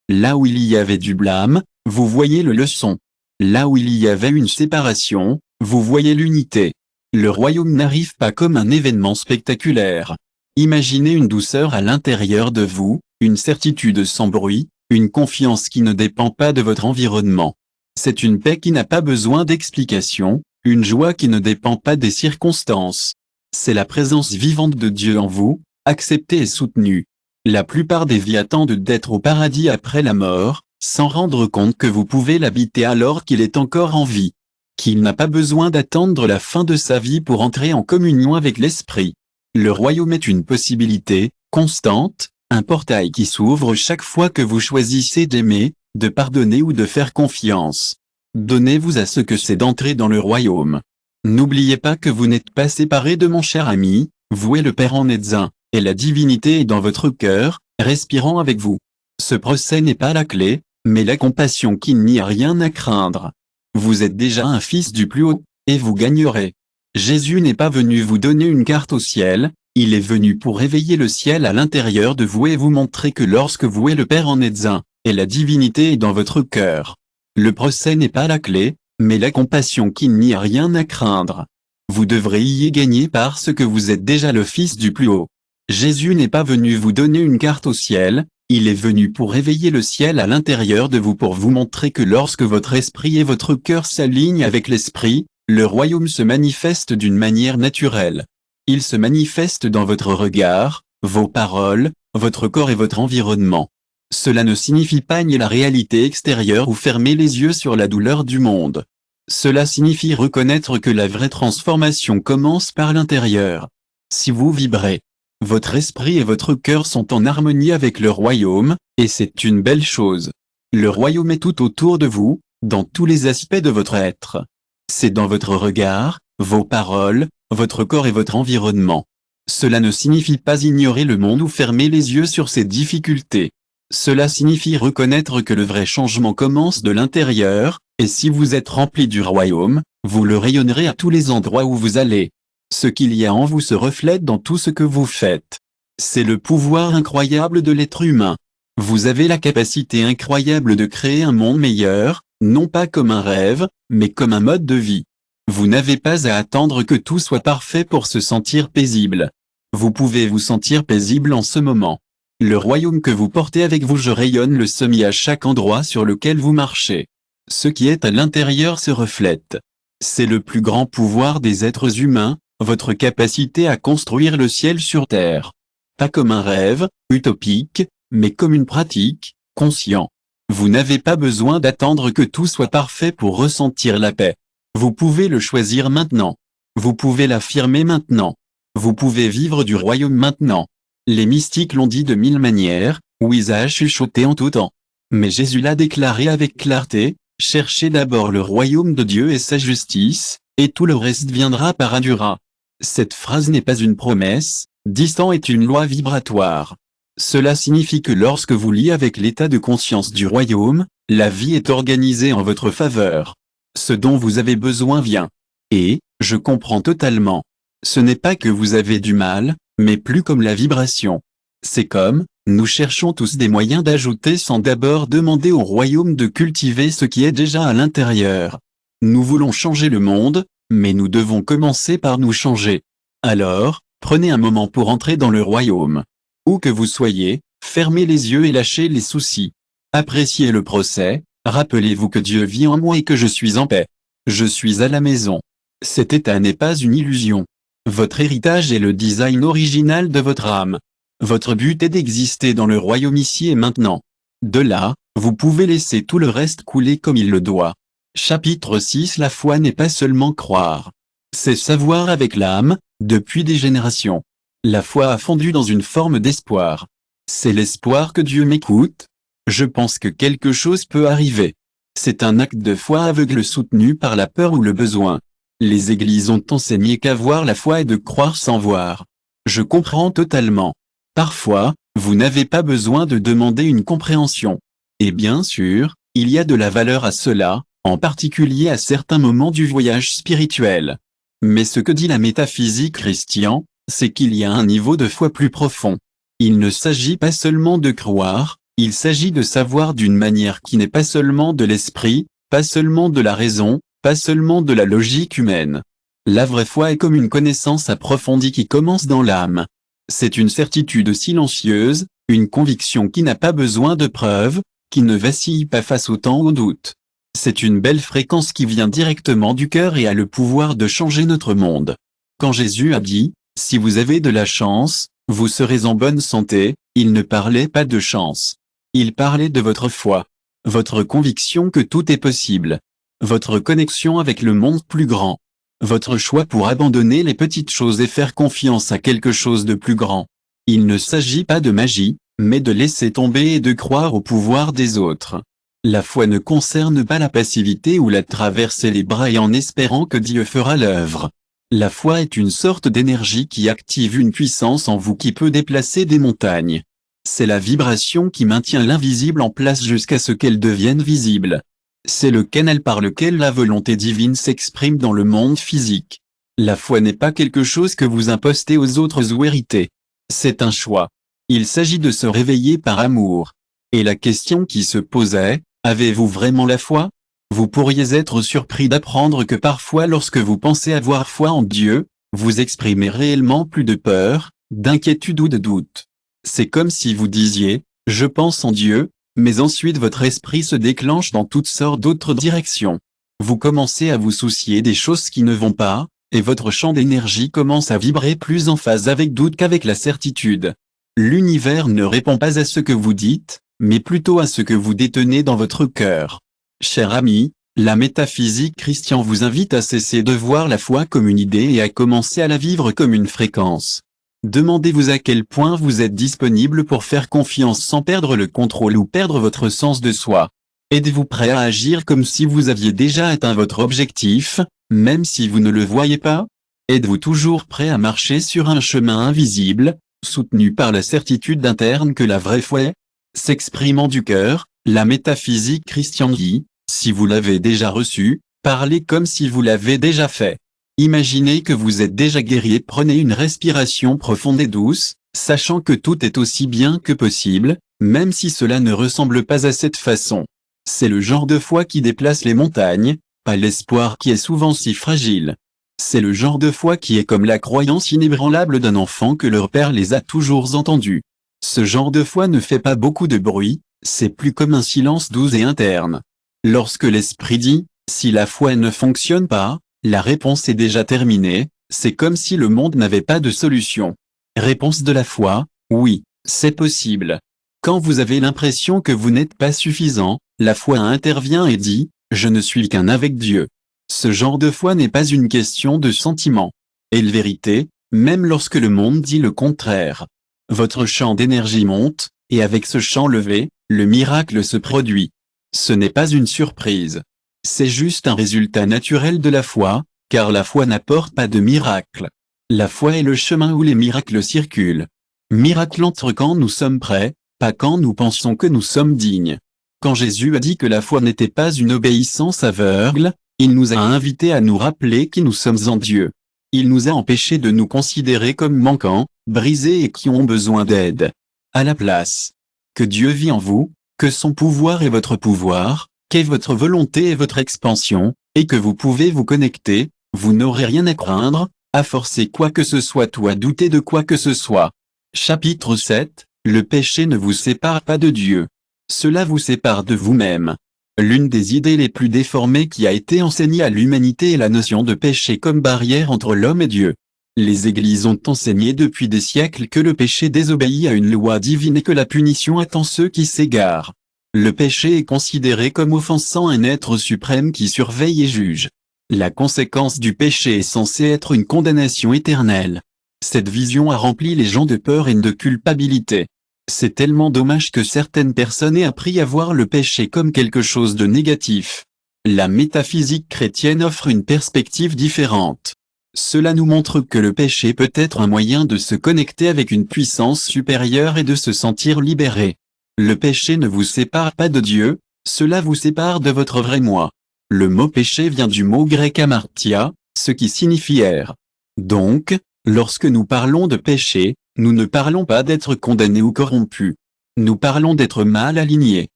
Là où il y avait du blâme, vous voyez le leçon. Là où il y avait une séparation, vous voyez l'unité. Le royaume n'arrive pas comme un événement spectaculaire. Imaginez une douceur à l'intérieur de vous, une certitude sans bruit, une confiance qui ne dépend pas de votre environnement. C'est une paix qui n'a pas besoin d'explication, une joie qui ne dépend pas des circonstances. C'est la présence vivante de Dieu en vous, acceptée et soutenue. La plupart des vies attendent d'être au paradis après la mort, sans rendre compte que vous pouvez l'habiter alors qu'il est encore en vie. Qu'il n'a pas besoin d'attendre la fin de sa vie pour entrer en communion avec l'Esprit. Le royaume est une possibilité, constante, un portail qui s'ouvre chaque fois que vous choisissez d'aimer, de pardonner ou de faire confiance. Donnez-vous à ce que c'est d'entrer dans le royaume. N'oubliez pas que vous n'êtes pas séparé de mon cher ami, vous et le Père en êtes un, et la divinité est dans votre cœur, respirant avec vous. Ce procès n'est pas la clé, mais la compassion qu'il n'y a rien à craindre. Vous êtes déjà un fils du plus haut, et vous gagnerez. Jésus n'est pas venu vous donner une carte au ciel, il est venu pour réveiller le ciel à l'intérieur de vous et vous montrer que lorsque vous et le Père en êtes un, et la divinité est dans votre cœur. Le procès n'est pas la clé, mais la compassion qu'il n'y a rien à craindre. Vous devrez y gagner parce que vous êtes déjà le Fils du plus haut. Jésus n'est pas venu vous donner une carte au ciel, il est venu pour réveiller le ciel à l'intérieur de vous pour vous montrer que lorsque votre esprit et votre cœur s'alignent avec l'esprit, le royaume se manifeste d'une manière naturelle. Il se manifeste dans votre regard, vos paroles, votre corps et votre environnement. Cela ne signifie pas nier la réalité extérieure ou fermer les yeux sur la douleur du monde. Cela signifie reconnaître que la vraie transformation commence par l'intérieur. Si vous vibrez, votre esprit et votre cœur sont en harmonie avec le royaume, et c'est une belle chose. Le royaume est tout autour de vous, dans tous les aspects de votre être. C'est dans votre regard, vos paroles, votre corps et votre environnement. Cela ne signifie pas ignorer le monde ou fermer les yeux sur ses difficultés. Cela signifie reconnaître que le vrai changement commence de l'intérieur, et si vous êtes rempli du royaume, vous le rayonnerez à tous les endroits où vous allez. Ce qu'il y a en vous se reflète dans tout ce que vous faites. C'est le pouvoir incroyable de l'être humain. Vous avez la capacité incroyable de créer un monde meilleur, non pas comme un rêve, mais comme un mode de vie. Vous n'avez pas à attendre que tout soit parfait pour se sentir paisible. Vous pouvez vous sentir paisible en ce moment. Le royaume que vous portez avec vous rayonne le semi à chaque endroit sur lequel vous marchez. Ce qui est à l'intérieur se reflète. C'est le plus grand pouvoir des êtres humains, votre capacité à construire le ciel sur terre. Pas comme un rêve, utopique, mais comme une pratique, conscient. Vous n'avez pas besoin d'attendre que tout soit parfait pour ressentir la paix. Vous pouvez le choisir maintenant. Vous pouvez l'affirmer maintenant. Vous pouvez vivre du royaume maintenant. Les mystiques l'ont dit de 1000 manières, ou ils a chuchoté en tout temps. Mais Jésus l'a déclaré avec clarté, cherchez d'abord le royaume de Dieu et sa justice, et tout le reste viendra par addura. Cette phrase n'est pas une promesse, distant est une loi vibratoire. Cela signifie que lorsque vous liez avec l'état de conscience du royaume, la vie est organisée en votre faveur. Ce dont vous avez besoin vient. Et, je comprends totalement. Ce n'est pas que vous avez du mal, mais plus comme la vibration. C'est comme, nous cherchons tous des moyens d'ajouter sans d'abord demander au royaume de cultiver ce qui est déjà à l'intérieur. Nous voulons changer le monde, mais nous devons commencer par nous changer. Alors, prenez un moment pour entrer dans le royaume. Où que vous soyez, fermez les yeux et lâchez les soucis. Appréciez le procès, rappelez-vous que Dieu vit en moi et que je suis en paix. Je suis à la maison. Cet état n'est pas une illusion. Votre héritage est le design original de votre âme. Votre but est d'exister dans le royaume ici et maintenant. De là, vous pouvez laisser tout le reste couler comme il le doit. Chapitre 6. La foi n'est pas seulement croire. C'est savoir avec l'âme, depuis des générations. La foi a fondu dans une forme d'espoir. C'est l'espoir que Dieu m'écoute. Je pense que quelque chose peut arriver. C'est un acte de foi aveugle soutenu par la peur ou le besoin. Les églises ont enseigné qu'avoir la foi est de croire sans voir. Je comprends totalement. Parfois, vous n'avez pas besoin de demander une compréhension. Et bien sûr, il y a de la valeur à cela, en particulier à certains moments du voyage spirituel. Mais ce que dit la métaphysique chrétienne, c'est qu'il y a un niveau de foi plus profond. Il ne s'agit pas seulement de croire, il s'agit de savoir d'une manière qui n'est pas seulement de l'esprit, pas seulement de la raison, pas seulement de la logique humaine. La vraie foi est comme une connaissance approfondie qui commence dans l'âme. C'est une certitude silencieuse, une conviction qui n'a pas besoin de preuves, qui ne vacille pas face au temps ou au doute. C'est une belle fréquence qui vient directement du cœur et a le pouvoir de changer notre monde. Quand Jésus a dit, « Si vous avez de la chance, vous serez en bonne santé », il ne parlait pas de chance. Il parlait de votre foi. Votre conviction que tout est possible. Votre connexion avec le monde plus grand. Votre choix pour abandonner les petites choses et faire confiance à quelque chose de plus grand. Il ne s'agit pas de magie, mais de laisser tomber et de croire au pouvoir des autres. La foi ne concerne pas la passivité ou la traverser les bras et en espérant que Dieu fera l'œuvre. La foi est une sorte d'énergie qui active une puissance en vous qui peut déplacer des montagnes. C'est la vibration qui maintient l'invisible en place jusqu'à ce qu'elle devienne visible. C'est le canal par lequel la volonté divine s'exprime dans le monde physique. La foi n'est pas quelque chose que vous impostez aux autres ou héritez. C'est un choix. Il s'agit de se réveiller par amour. Et la question qui se posait, avez-vous vraiment la foi? Vous pourriez être surpris d'apprendre que parfois lorsque vous pensez avoir foi en Dieu, vous exprimez réellement plus de peur, d'inquiétude ou de doute. C'est comme si vous disiez, je pense en Dieu, mais ensuite votre esprit se déclenche dans toutes sortes d'autres directions. Vous commencez à vous soucier des choses qui ne vont pas, et votre champ d'énergie commence à vibrer plus en phase avec doute qu'avec la certitude. L'univers ne répond pas à ce que vous dites, mais plutôt à ce que vous détenez dans votre cœur. Cher ami, la métaphysique chrétienne vous invite à cesser de voir la foi comme une idée et à commencer à la vivre comme une fréquence. Demandez-vous à quel point vous êtes disponible pour faire confiance sans perdre le contrôle ou perdre votre sens de soi. Êtes-vous prêt à agir comme si vous aviez déjà atteint votre objectif, même si vous ne le voyez pas? Êtes-vous toujours prêt à marcher sur un chemin invisible, soutenu par la certitude interne que la vraie foi est? S'exprimant du cœur, la métaphysique chrétienne dit, si vous l'avez déjà reçu, parlez comme si vous l'avez déjà fait. Imaginez que vous êtes déjà guéri et prenez une respiration profonde et douce, sachant que tout est aussi bien que possible, même si cela ne ressemble pas à cette façon. C'est le genre de foi qui déplace les montagnes, pas l'espoir qui est souvent si fragile. C'est le genre de foi qui est comme la croyance inébranlable d'un enfant que leur père les a toujours entendus. Ce genre de foi ne fait pas beaucoup de bruit, c'est plus comme un silence doux et interne. Lorsque l'esprit dit, si la foi ne fonctionne pas, la réponse est déjà terminée, c'est comme si le monde n'avait pas de solution. Réponse de la foi, oui, c'est possible. Quand vous avez l'impression que vous n'êtes pas suffisant, la foi intervient et dit, je ne suis qu'un avec Dieu. Ce genre de foi n'est pas une question de sentiment. Et la vérité, même lorsque le monde dit le contraire. Votre champ d'énergie monte, et avec ce champ levé, le miracle se produit. Ce n'est pas une surprise. C'est juste un résultat naturel de la foi, car la foi n'apporte pas de miracle. La foi est le chemin où les miracles circulent. Miracle entre quand nous sommes prêts, pas quand nous pensons que nous sommes dignes. Quand Jésus a dit que la foi n'était pas une obéissance aveugle, il nous a invités à nous rappeler qui nous sommes en Dieu. Il nous a empêchés de nous considérer comme manquants, brisés et qui ont besoin d'aide. À la place que Dieu vit en vous, que son pouvoir est votre pouvoir, qu'est votre volonté et votre expansion, et que vous pouvez vous connecter, vous n'aurez rien à craindre, à forcer quoi que ce soit ou à douter de quoi que ce soit. Chapitre 7, le péché ne vous sépare pas de Dieu. Cela vous sépare de vous-même. L'une des idées les plus déformées qui a été enseignée à l'humanité est la notion de péché comme barrière entre l'homme et Dieu. Les églises ont enseigné depuis des siècles que le péché désobéit à une loi divine et que la punition attend ceux qui s'égarent. Le péché est considéré comme offensant un être suprême qui surveille et juge. La conséquence du péché est censée être une condamnation éternelle. Cette vision a rempli les gens de peur et de culpabilité. C'est tellement dommage que certaines personnes aient appris à voir le péché comme quelque chose de négatif. La métaphysique chrétienne offre une perspective différente. Cela nous montre que le péché peut être un moyen de se connecter avec une puissance supérieure et de se sentir libéré. Le péché ne vous sépare pas de Dieu, cela vous sépare de votre vrai moi. Le mot péché vient du mot grec amartia, ce qui signifie erre. Donc, lorsque nous parlons de péché, nous ne parlons pas d'être condamné ou corrompu. Nous parlons d'être mal aligné.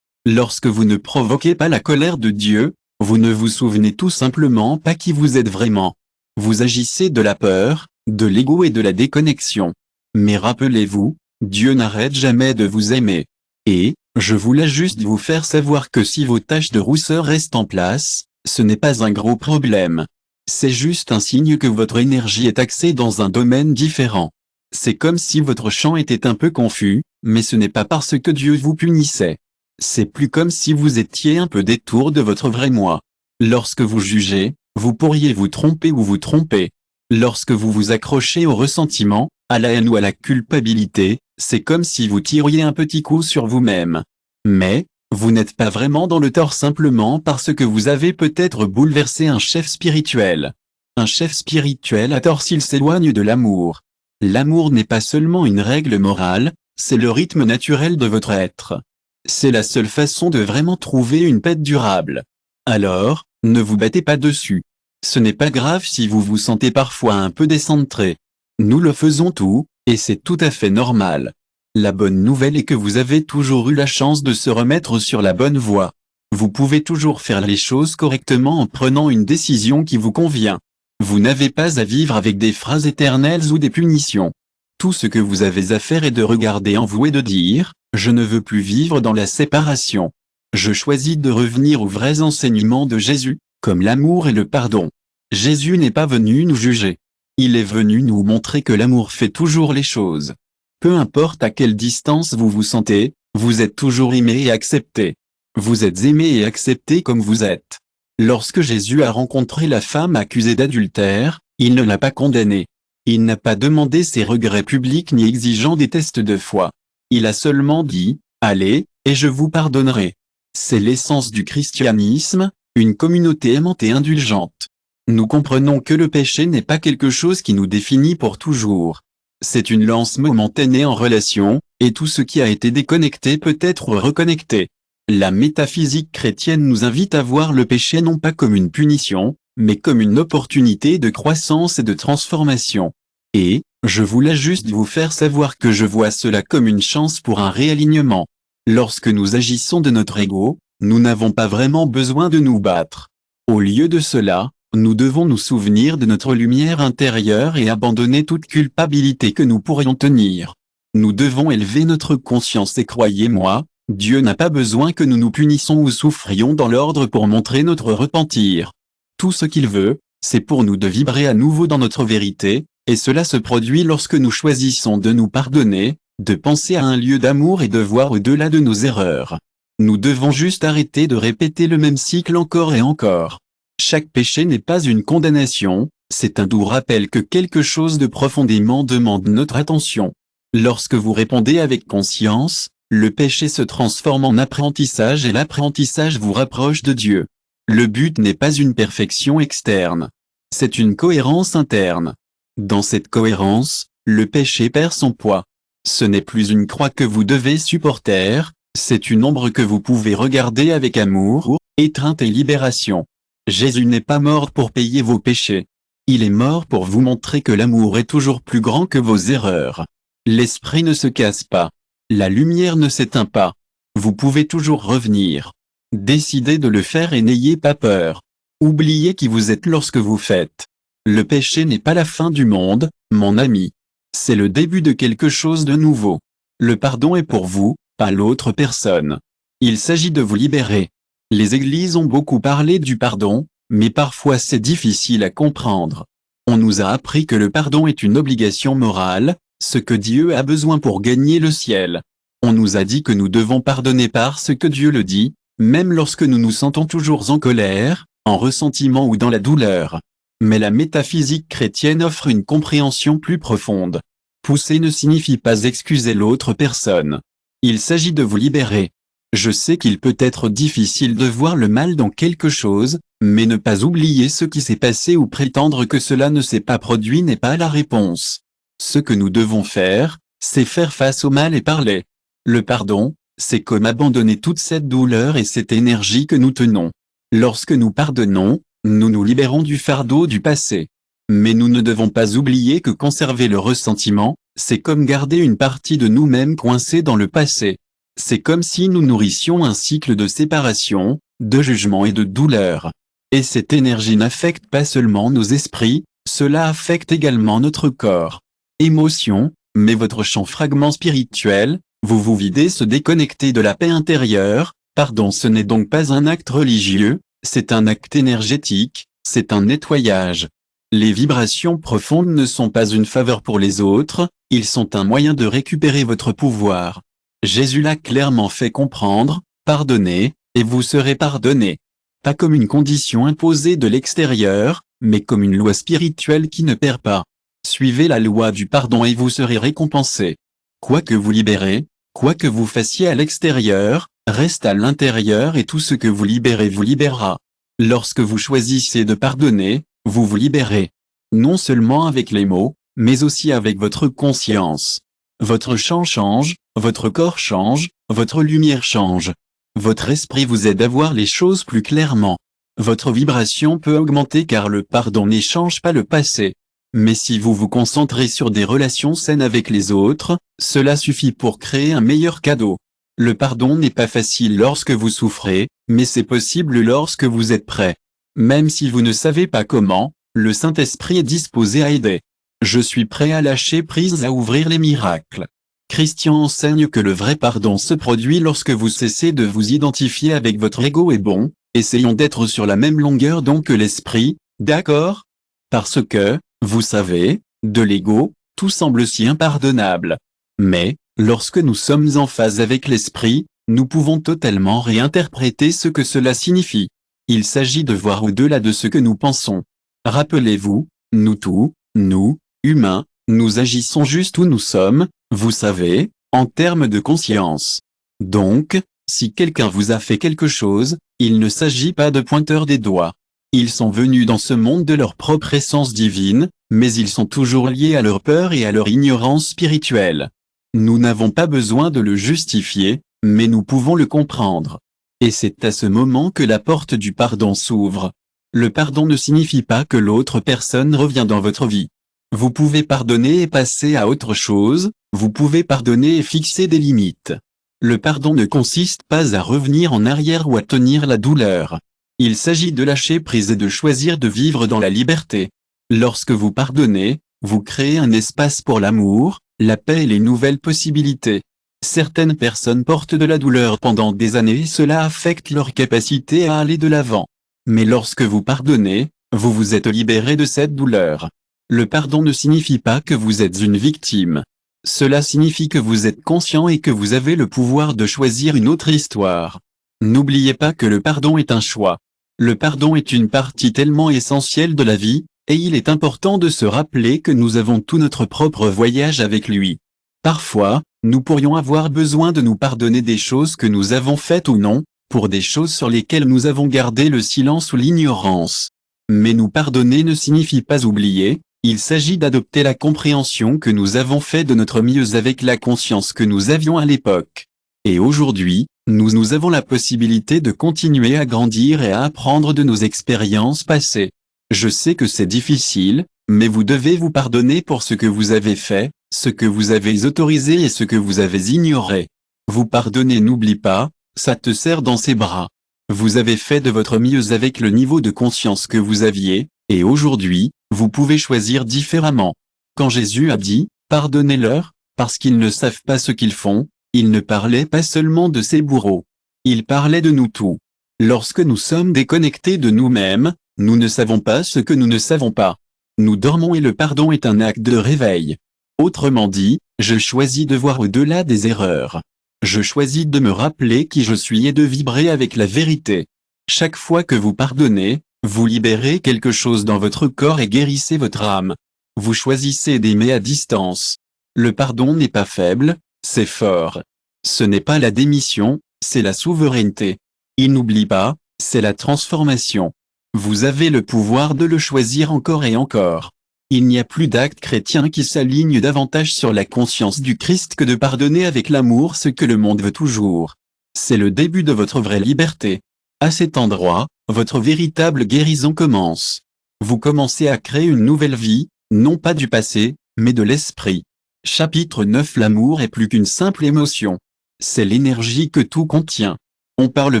Lorsque vous ne provoquez pas la colère de Dieu, vous ne vous souvenez tout simplement pas qui vous êtes vraiment. Vous agissez de la peur, de l'ego et de la déconnexion. Mais rappelez-vous, Dieu n'arrête jamais de vous aimer. Et, je voulais juste vous faire savoir que si vos taches de rousseur restent en place, ce n'est pas un gros problème. C'est juste un signe que votre énergie est axée dans un domaine différent. C'est comme si votre champ était un peu confus, mais ce n'est pas parce que Dieu vous punissait. C'est plus comme si vous étiez un peu détour de votre vrai moi. Lorsque vous jugez, vous pourriez vous tromper ou vous tromper. Lorsque vous vous accrochez au ressentiment, à la haine ou à la culpabilité, c'est comme si vous tiriez un petit coup sur vous-même. Mais, vous n'êtes pas vraiment dans le tort simplement parce que vous avez peut-être bouleversé un chef spirituel. Un chef spirituel a tort s'il s'éloigne de l'amour. L'amour n'est pas seulement une règle morale, c'est le rythme naturel de votre être. C'est la seule façon de vraiment trouver une paix durable. Alors, ne vous battez pas dessus. Ce n'est pas grave si vous vous sentez parfois un peu décentré. Nous le faisons tout, et c'est tout à fait normal. La bonne nouvelle est que vous avez toujours eu la chance de se remettre sur la bonne voie. Vous pouvez toujours faire les choses correctement en prenant une décision qui vous convient. Vous n'avez pas à vivre avec des phrases éternelles ou des punitions. Tout ce que vous avez à faire est de regarder en vous et de dire, je ne veux plus vivre dans la séparation. Je choisis de revenir aux vrais enseignements de Jésus, comme l'amour et le pardon. Jésus n'est pas venu nous juger. Il est venu nous montrer que l'amour fait toujours les choses. Peu importe à quelle distance vous vous sentez, vous êtes toujours aimé et accepté. Vous êtes aimé et accepté comme vous êtes. Lorsque Jésus a rencontré la femme accusée d'adultère, il ne l'a pas condamnée. Il n'a pas demandé ses regrets publics ni exigeant des tests de foi. Il a seulement dit, allez, et je vous pardonnerai. C'est l'essence du christianisme, une communauté aimante et indulgente. Nous comprenons que le péché n'est pas quelque chose qui nous définit pour toujours. C'est une lance momentanée en relation, et tout ce qui a été déconnecté peut être reconnecté. La métaphysique chrétienne nous invite à voir le péché non pas comme une punition, mais comme une opportunité de croissance et de transformation. Et, je voulais juste vous faire savoir que je vois cela comme une chance pour un réalignement. Lorsque nous agissons de notre ego, nous n'avons pas vraiment besoin de nous battre. Au lieu de cela, nous devons nous souvenir de notre lumière intérieure et abandonner toute culpabilité que nous pourrions tenir. Nous devons élever notre conscience et croyez-moi, Dieu n'a pas besoin que nous nous punissions ou souffrions dans l'ordre pour montrer notre repentir. Tout ce qu'il veut, c'est pour nous de vibrer à nouveau dans notre vérité, et cela se produit lorsque nous choisissons de nous pardonner, de penser à un lieu d'amour et de voir au-delà de nos erreurs. Nous devons juste arrêter de répéter le même cycle encore et encore. Chaque péché n'est pas une condamnation, c'est un doux rappel que quelque chose de profondément demande notre attention. Lorsque vous répondez avec conscience, le péché se transforme en apprentissage et l'apprentissage vous rapproche de Dieu. Le but n'est pas une perfection externe. C'est une cohérence interne. Dans cette cohérence, le péché perd son poids. Ce n'est plus une croix que vous devez supporter, c'est une ombre que vous pouvez regarder avec amour, étreinte et libération. Jésus n'est pas mort pour payer vos péchés. Il est mort pour vous montrer que l'amour est toujours plus grand que vos erreurs. L'esprit ne se casse pas. La lumière ne s'éteint pas. Vous pouvez toujours revenir. Décidez de le faire et n'ayez pas peur. Oubliez qui vous êtes lorsque vous faites. Le péché n'est pas la fin du monde, mon ami. C'est le début de quelque chose de nouveau. Le pardon est pour vous, pas l'autre personne. Il s'agit de vous libérer. Les églises ont beaucoup parlé du pardon, mais parfois c'est difficile à comprendre. On nous a appris que le pardon est une obligation morale, ce que Dieu a besoin pour gagner le ciel. On nous a dit que nous devons pardonner parce que Dieu le dit, même lorsque nous nous sentons toujours en colère, en ressentiment ou dans la douleur. Mais la métaphysique chrétienne offre une compréhension plus profonde. Pousser ne signifie pas excuser l'autre personne. Il s'agit de vous libérer. Je sais qu'il peut être difficile de voir le mal dans quelque chose, mais ne pas oublier ce qui s'est passé ou prétendre que cela ne s'est pas produit n'est pas la réponse. Ce que nous devons faire, c'est faire face au mal et parler. Le pardon, c'est comme abandonner toute cette douleur et cette énergie que nous tenons. Lorsque nous pardonnons, nous nous libérons du fardeau du passé. Mais nous ne devons pas oublier que conserver le ressentiment, c'est comme garder une partie de nous-mêmes coincée dans le passé. C'est comme si nous nourrissions un cycle de séparation, de jugement et de douleur. Et cette énergie n'affecte pas seulement nos esprits, cela affecte également notre corps. Émotion, mais votre champ fragment spirituel, vous vous videz, se déconnecter de la paix intérieure. Pardon, ce n'est donc pas un acte religieux, c'est un acte énergétique, c'est un nettoyage. Les vibrations profondes ne sont pas une faveur pour les autres, ils sont un moyen de récupérer votre pouvoir. Jésus l'a clairement fait comprendre, pardonnez, et vous serez pardonné. Pas comme une condition imposée de l'extérieur, mais comme une loi spirituelle qui ne perd pas. Suivez la loi du pardon et vous serez récompensé. Quoi que vous libérez, quoi que vous fassiez à l'extérieur, reste à l'intérieur et tout ce que vous libérez vous libérera. Lorsque vous choisissez de pardonner, vous vous libérez. Non seulement avec les mots, mais aussi avec votre conscience. Votre champ change, votre corps change, votre lumière change. Votre esprit vous aide à voir les choses plus clairement. Votre vibration peut augmenter car le pardon n'échange pas le passé. Mais si vous vous concentrez sur des relations saines avec les autres, cela suffit pour créer un meilleur cadeau. Le pardon n'est pas facile lorsque vous souffrez, mais c'est possible lorsque vous êtes prêt. Même si vous ne savez pas comment, le Saint-Esprit est disposé à aider. Je suis prêt à lâcher prise, à ouvrir les miracles. Christian enseigne que le vrai pardon se produit lorsque vous cessez de vous identifier avec votre ego et bon, essayons d'être sur la même longueur d'onde que l'esprit, d'accord? Parce que, vous savez, de l'ego, tout semble si impardonnable. Mais, lorsque nous sommes en phase avec l'esprit, nous pouvons totalement réinterpréter ce que cela signifie. Il s'agit de voir au-delà de ce que nous pensons. Rappelez-vous, nous, humains, nous agissons juste où nous sommes, vous savez, en termes de conscience. Donc, si quelqu'un vous a fait quelque chose, il ne s'agit pas de pointeurs des doigts. Ils sont venus dans ce monde de leur propre essence divine, mais ils sont toujours liés à leur peur et à leur ignorance spirituelle. Nous n'avons pas besoin de le justifier, mais nous pouvons le comprendre. Et c'est à ce moment que la porte du pardon s'ouvre. Le pardon ne signifie pas que l'autre personne revient dans votre vie. Vous pouvez pardonner et passer à autre chose, vous pouvez pardonner et fixer des limites. Le pardon ne consiste pas à revenir en arrière ou à tenir la douleur. Il s'agit de lâcher prise et de choisir de vivre dans la liberté. Lorsque vous pardonnez, vous créez un espace pour l'amour, la paix et les nouvelles possibilités. Certaines personnes portent de la douleur pendant des années et cela affecte leur capacité à aller de l'avant. Mais lorsque vous pardonnez, vous vous êtes libéré de cette douleur. Le pardon ne signifie pas que vous êtes une victime. Cela signifie que vous êtes conscient et que vous avez le pouvoir de choisir une autre histoire. N'oubliez pas que le pardon est un choix. Le pardon est une partie tellement essentielle de la vie, et il est important de se rappeler que nous avons tout notre propre voyage avec lui. Parfois, nous pourrions avoir besoin de nous pardonner des choses que nous avons faites ou non, pour des choses sur lesquelles nous avons gardé le silence ou l'ignorance. Mais nous pardonner ne signifie pas oublier, Il s'agit d'adopter la compréhension que nous avons fait de notre mieux avec la conscience que nous avions à l'époque. Et aujourd'hui, nous avons la possibilité de continuer à grandir et à apprendre de nos expériences passées. Je sais que c'est difficile, mais vous devez vous pardonner pour ce que vous avez fait, ce que vous avez autorisé et ce que vous avez ignoré. Vous pardonner, n'oublie pas, ça te serre dans ses bras. Vous avez fait de votre mieux avec le niveau de conscience que vous aviez, et aujourd'hui, vous pouvez choisir différemment. Quand Jésus a dit « Pardonnez-leur, parce qu'ils ne savent pas ce qu'ils font », il ne parlait pas seulement de ses bourreaux. Il parlait de nous tous. Lorsque nous sommes déconnectés de nous-mêmes, nous ne savons pas ce que nous ne savons pas. Nous dormons et le pardon est un acte de réveil. Autrement dit, je choisis de voir au-delà des erreurs. Je choisis de me rappeler qui je suis et de vibrer avec la vérité. Chaque fois que vous pardonnez, vous libérez quelque chose dans votre corps et guérissez votre âme. Vous choisissez d'aimer à distance. Le pardon n'est pas faible, c'est fort. Ce n'est pas la démission, c'est la souveraineté. Il n'oublie pas, c'est la transformation. Vous avez le pouvoir de le choisir encore et encore. Il n'y a plus d'acte chrétien qui s'aligne davantage sur la conscience du Christ que de pardonner avec l'amour ce que le monde veut toujours. C'est le début de votre vraie liberté. À cet endroit, votre véritable guérison commence. Vous commencez à créer une nouvelle vie, non pas du passé, mais de l'esprit. Chapitre 9. L'amour est plus qu'une simple émotion. C'est l'énergie que tout contient. On parle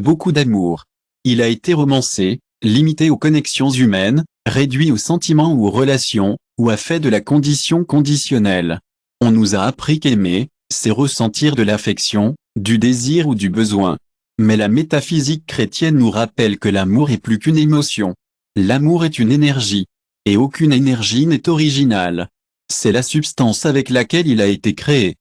beaucoup d'amour. Il a été romancé, limité aux connexions humaines, réduit aux sentiments ou aux relations, ou a fait de la condition conditionnelle. On nous a appris qu'aimer, c'est ressentir de l'affection, du désir ou du besoin. Mais la métaphysique chrétienne nous rappelle que l'amour est plus qu'une émotion. L'amour est une énergie. Et aucune énergie n'est originale. C'est la substance avec laquelle il a été créé.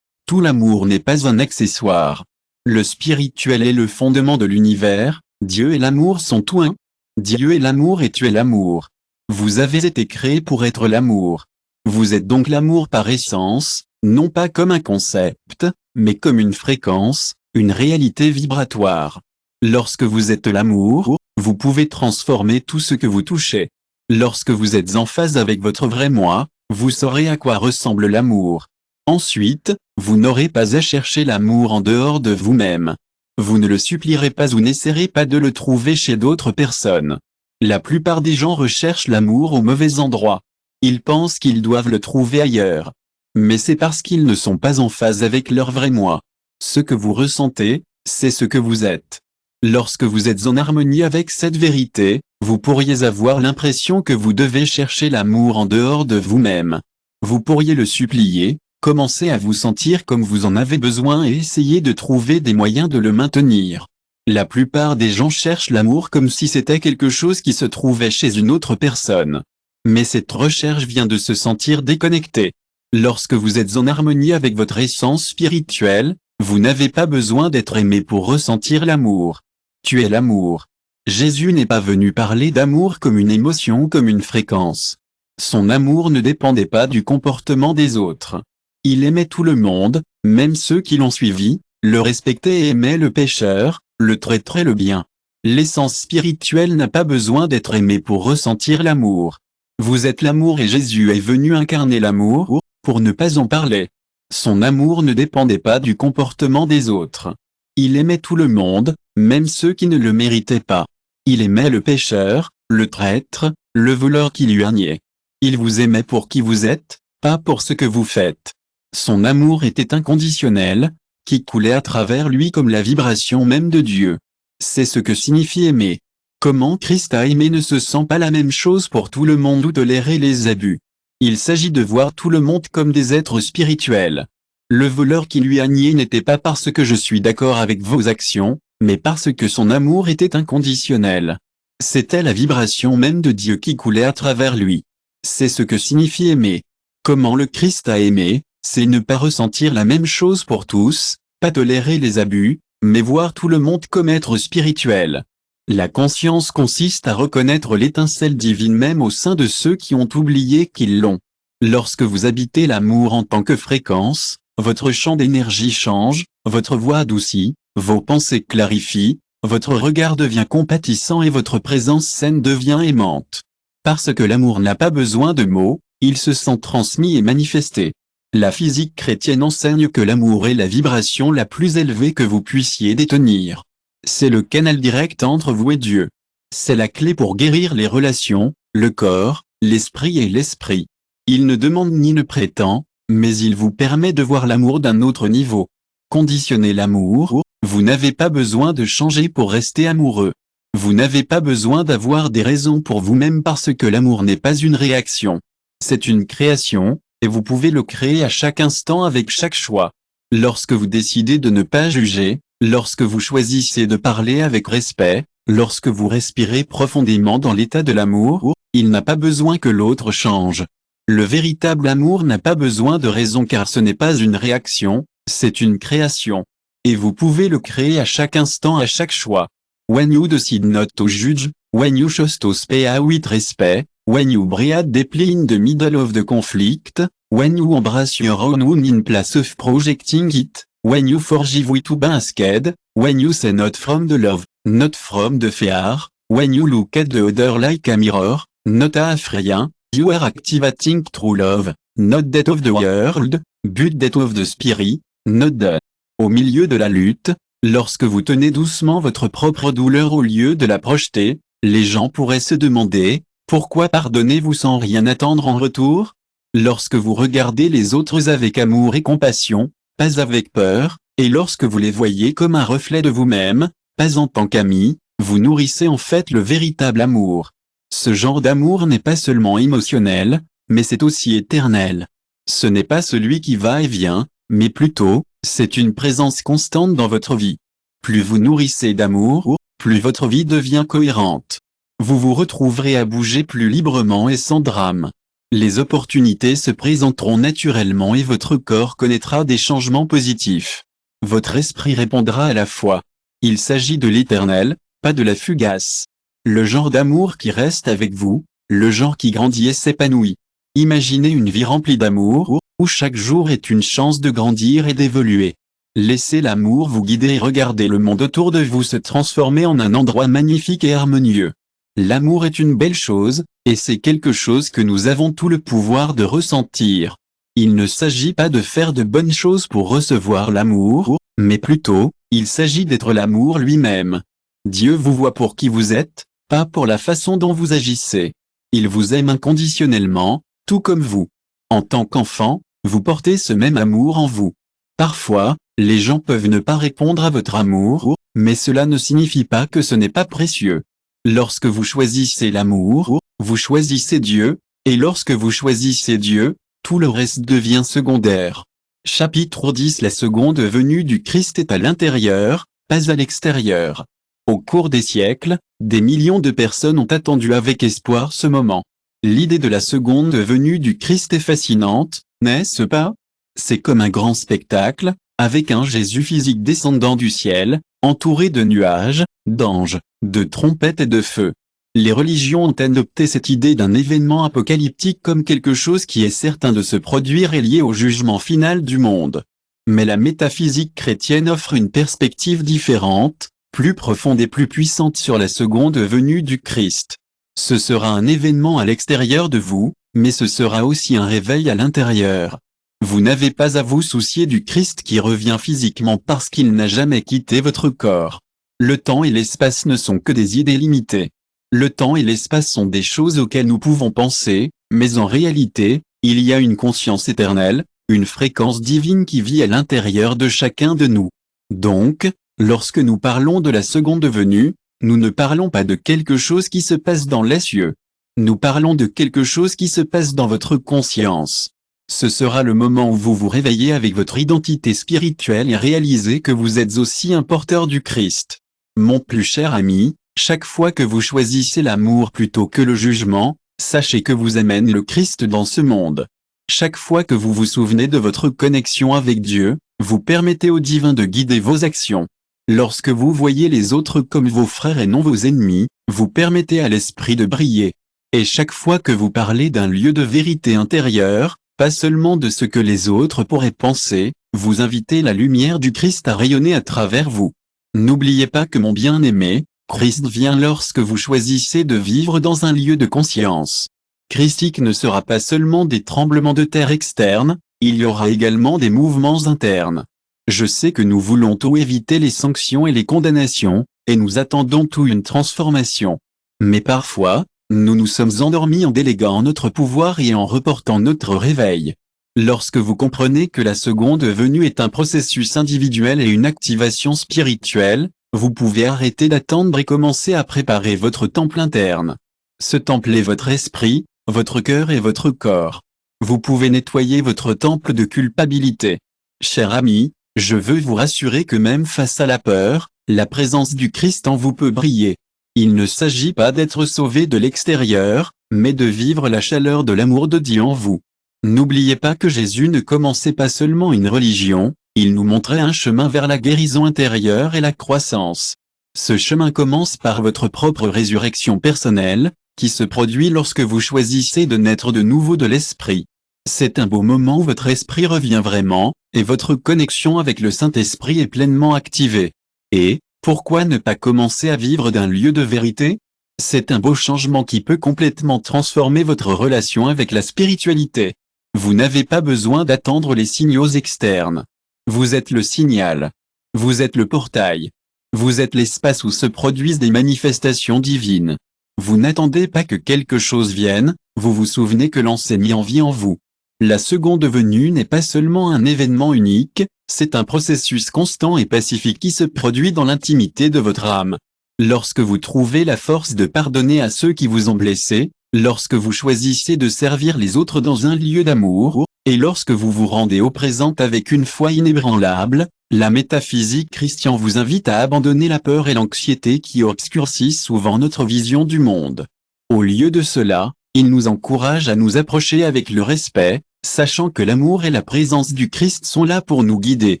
Tout l'amour n'est pas un accessoire. Le spirituel est le fondement de l'univers, Dieu et l'amour sont tout un. Dieu est l'amour et tu es l'amour. Vous avez été créé pour être l'amour. Vous êtes donc l'amour par essence, non pas comme un concept, mais comme une fréquence, une réalité vibratoire. Lorsque vous êtes l'amour, vous pouvez transformer tout ce que vous touchez. Lorsque vous êtes en phase avec votre vrai moi, vous saurez à quoi ressemble l'amour. Ensuite, vous n'aurez pas à chercher l'amour en dehors de vous-même. Vous ne le supplierez pas ou n'essaierez pas de le trouver chez d'autres personnes. La plupart des gens recherchent l'amour au mauvais endroit. Ils pensent qu'ils doivent le trouver ailleurs. Mais c'est parce qu'ils ne sont pas en phase avec leur vrai moi. Ce que vous ressentez, c'est ce que vous êtes. Lorsque vous êtes en harmonie avec cette vérité, vous pourriez avoir l'impression que vous devez chercher l'amour en dehors de vous-même. Vous pourriez le supplier, commencer à vous sentir comme vous en avez besoin et essayer de trouver des moyens de le maintenir. La plupart des gens cherchent l'amour comme si c'était quelque chose qui se trouvait chez une autre personne. Mais cette recherche vient de se sentir déconnecté. Lorsque vous êtes en harmonie avec votre essence spirituelle, vous n'avez pas besoin d'être aimé pour ressentir l'amour. Tu es l'amour. Jésus n'est pas venu parler d'amour comme une émotion ou comme une fréquence. Son amour ne dépendait pas du comportement des autres. Il aimait tout le monde, même ceux qui l'ont suivi, le respectait et aimait le pécheur, le traître et le bien. L'essence spirituelle n'a pas besoin d'être aimée pour ressentir l'amour. Vous êtes l'amour et Jésus est venu incarner l'amour, pour ne pas en parler. Son amour ne dépendait pas du comportement des autres. Il aimait tout le monde, même ceux qui ne le méritaient pas. Il aimait le pécheur, le traître, le voleur qui lui niait. Il vous aimait pour qui vous êtes, pas pour ce que vous faites. Son amour était inconditionnel, qui coulait à travers lui comme la vibration même de Dieu. C'est ce que signifie aimer. Comment Christ a aimé ne se sent pas la même chose pour tout le monde ou tolérer les abus. Il s'agit de voir tout le monde comme des êtres spirituels. Le voleur qui lui a nié n'était pas parce que je suis d'accord avec vos actions, mais parce que son amour était inconditionnel. C'était la vibration même de Dieu qui coulait à travers lui. C'est ce que signifie aimer. Comment le Christ a aimé, c'est ne pas ressentir la même chose pour tous, pas tolérer les abus, mais voir tout le monde comme être spirituel. La conscience consiste à reconnaître l'étincelle divine même au sein de ceux qui ont oublié qu'ils l'ont. Lorsque vous habitez l'amour en tant que fréquence, votre champ d'énergie change, votre voix adoucit, vos pensées clarifient, votre regard devient compatissant et votre présence saine devient aimante. Parce que l'amour n'a pas besoin de mots, il se sent transmis et manifesté. La physique chrétienne enseigne que l'amour est la vibration la plus élevée que vous puissiez détenir. C'est le canal direct entre vous et Dieu. C'est la clé pour guérir les relations, le corps, l'esprit et l'esprit. Il ne demande ni ne prétend, mais il vous permet de voir l'amour d'un autre niveau. Conditionnez l'amour, vous n'avez pas besoin de changer pour rester amoureux. Vous n'avez pas besoin d'avoir des raisons pour vous-même parce que l'amour n'est pas une réaction. C'est une création, et vous pouvez le créer à chaque instant avec chaque choix. Lorsque vous décidez de ne pas juger, lorsque vous choisissez de parler avec respect, lorsque vous respirez profondément dans l'état de l'amour, il n'a pas besoin que l'autre change. Le véritable amour n'a pas besoin de raison car ce n'est pas une réaction, c'est une création. Et vous pouvez le créer à chaque instant à chaque choix. When you decide not to judge, when you choose to speak with respect, when you breathe deeply in the middle of the conflict, when you embrace your own wound in place of projecting it, when you forgive without being scared, when you say not from the love, not from the fear, when you look at the other like a mirror, not afraid, you are activating true love, not that of the world, but that of the spirit, not the. Au milieu de la lutte, lorsque vous tenez doucement votre propre douleur au lieu de la projeter, les gens pourraient se demander, pourquoi pardonnez-vous sans rien attendre en retour? Lorsque vous regardez les autres avec amour et compassion, pas avec peur, et lorsque vous les voyez comme un reflet de vous-même, pas en tant qu'amis, vous nourrissez en fait le véritable amour. Ce genre d'amour n'est pas seulement émotionnel, mais c'est aussi éternel. Ce n'est pas celui qui va et vient, mais plutôt, c'est une présence constante dans votre vie. Plus vous nourrissez d'amour, plus votre vie devient cohérente. Vous vous retrouverez à bouger plus librement et sans drame. Les opportunités se présenteront naturellement et votre corps connaîtra des changements positifs. Votre esprit répondra à la foi. Il s'agit de l'éternel, pas de la fugace. Le genre d'amour qui reste avec vous, le genre qui grandit et s'épanouit. Imaginez une vie remplie d'amour, où chaque jour est une chance de grandir et d'évoluer. Laissez l'amour vous guider et regardez le monde autour de vous se transformer en un endroit magnifique et harmonieux. L'amour est une belle chose, et c'est quelque chose que nous avons tout le pouvoir de ressentir. Il ne s'agit pas de faire de bonnes choses pour recevoir l'amour, mais plutôt, il s'agit d'être l'amour lui-même. Dieu vous voit pour qui vous êtes, pas pour la façon dont vous agissez. Il vous aime inconditionnellement, tout comme vous. En tant qu'enfant, vous portez ce même amour en vous. Parfois, les gens peuvent ne pas répondre à votre amour, mais cela ne signifie pas que ce n'est pas précieux. Lorsque vous choisissez l'amour, vous choisissez Dieu, et lorsque vous choisissez Dieu, tout le reste devient secondaire. Chapitre 10. La seconde venue du Christ est à l'intérieur, pas à l'extérieur. Au cours des siècles, des millions de personnes ont attendu avec espoir ce moment. L'idée de la seconde venue du Christ est fascinante, n'est-ce pas? C'est comme un grand spectacle, avec un Jésus physique descendant du ciel, entouré de nuages, d'anges, de trompettes et de feu. Les religions ont adopté cette idée d'un événement apocalyptique comme quelque chose qui est certain de se produire et lié au jugement final du monde. Mais la métaphysique chrétienne offre une perspective différente, plus profonde et plus puissante sur la seconde venue du Christ. Ce sera un événement à l'extérieur de vous, mais ce sera aussi un réveil à l'intérieur. Vous n'avez pas à vous soucier du Christ qui revient physiquement parce qu'il n'a jamais quitté votre corps. Le temps et l'espace ne sont que des idées limitées. Le temps et l'espace sont des choses auxquelles nous pouvons penser, mais en réalité, il y a une conscience éternelle, une fréquence divine qui vit à l'intérieur de chacun de nous. Donc, lorsque nous parlons de la seconde venue, nous ne parlons pas de quelque chose qui se passe dans les cieux. Nous parlons de quelque chose qui se passe dans votre conscience. Ce sera le moment où vous vous réveillez avec votre identité spirituelle et réalisez que vous êtes aussi un porteur du Christ. Mon plus cher ami, chaque fois que vous choisissez l'amour plutôt que le jugement, sachez que vous amènez le Christ dans ce monde. Chaque fois que vous vous souvenez de votre connexion avec Dieu, vous permettez au divin de guider vos actions. Lorsque vous voyez les autres comme vos frères et non vos ennemis, vous permettez à l'esprit de briller. Et chaque fois que vous parlez d'un lieu de vérité intérieure, pas seulement de ce que les autres pourraient penser, vous invitez la lumière du Christ à rayonner à travers vous. N'oubliez pas que mon bien-aimé, Christ vient lorsque vous choisissez de vivre dans un lieu de conscience. Christique ne sera pas seulement des tremblements de terre externes, il y aura également des mouvements internes. Je sais que nous voulons tout éviter les sanctions et les condamnations, et nous attendons tout une transformation. Mais parfois, nous nous sommes endormis en déléguant notre pouvoir et en reportant notre réveil. Lorsque vous comprenez que la seconde venue est un processus individuel et une activation spirituelle, vous pouvez arrêter d'attendre et commencer à préparer votre temple interne. Ce temple est votre esprit, votre cœur et votre corps. Vous pouvez nettoyer votre temple de culpabilité. Cher ami, je veux vous rassurer que même face à la peur, la présence du Christ en vous peut briller. Il ne s'agit pas d'être sauvé de l'extérieur, mais de vivre la chaleur de l'amour de Dieu en vous. N'oubliez pas que Jésus ne commençait pas seulement une religion, il nous montrait un chemin vers la guérison intérieure et la croissance. Ce chemin commence par votre propre résurrection personnelle, qui se produit lorsque vous choisissez de naître de nouveau de l'esprit. C'est un beau moment où votre esprit revient vraiment, et votre connexion avec le Saint-Esprit est pleinement activée. Et, pourquoi ne pas commencer à vivre d'un lieu de vérité? C'est un beau changement qui peut complètement transformer votre relation avec la spiritualité. Vous n'avez pas besoin d'attendre les signaux externes. Vous êtes le signal. Vous êtes le portail. Vous êtes l'espace où se produisent des manifestations divines. Vous n'attendez pas que quelque chose vienne, vous vous souvenez que l'enseignant vit en vous. La seconde venue n'est pas seulement un événement unique, c'est un processus constant et pacifique qui se produit dans l'intimité de votre âme. Lorsque vous trouvez la force de pardonner à ceux qui vous ont blessé, lorsque vous choisissez de servir les autres dans un lieu d'amour, et lorsque vous vous rendez au présent avec une foi inébranlable, la métaphysique chrétienne vous invite à abandonner la peur et l'anxiété qui obscurcissent souvent notre vision du monde. Au lieu de cela, il nous encourage à nous approcher avec le respect, sachant que l'amour et la présence du Christ sont là pour nous guider.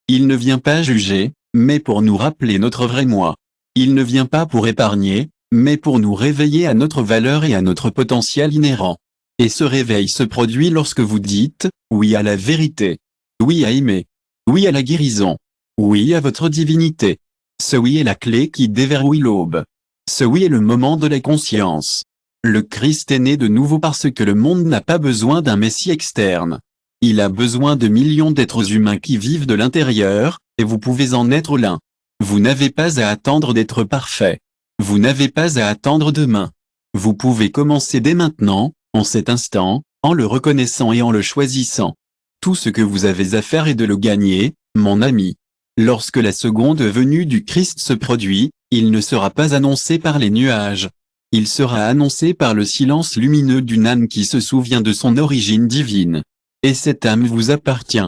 Il ne vient pas juger, mais pour nous rappeler notre vrai moi. Il ne vient pas pour épargner, mais pour nous réveiller à notre valeur et à notre potentiel inhérent. Et ce réveil se produit lorsque vous dites « oui à la vérité »,« oui à aimer »,« oui à la guérison »,« oui à votre divinité ». Ce oui est la clé qui déverrouille l'aube. Ce oui est le moment de la conscience. Le Christ est né de nouveau parce que le monde n'a pas besoin d'un Messie externe. Il a besoin de millions d'êtres humains qui vivent de l'intérieur, et vous pouvez en être l'un. Vous n'avez pas à attendre d'être parfait. Vous n'avez pas à attendre demain. Vous pouvez commencer dès maintenant, en cet instant, en le reconnaissant et en le choisissant. Tout ce que vous avez à faire est de le gagner, mon ami. Lorsque la seconde venue du Christ se produit, il ne sera pas annoncé par les nuages. Il sera annoncé par le silence lumineux d'une âme qui se souvient de son origine divine. Et cette âme vous appartient.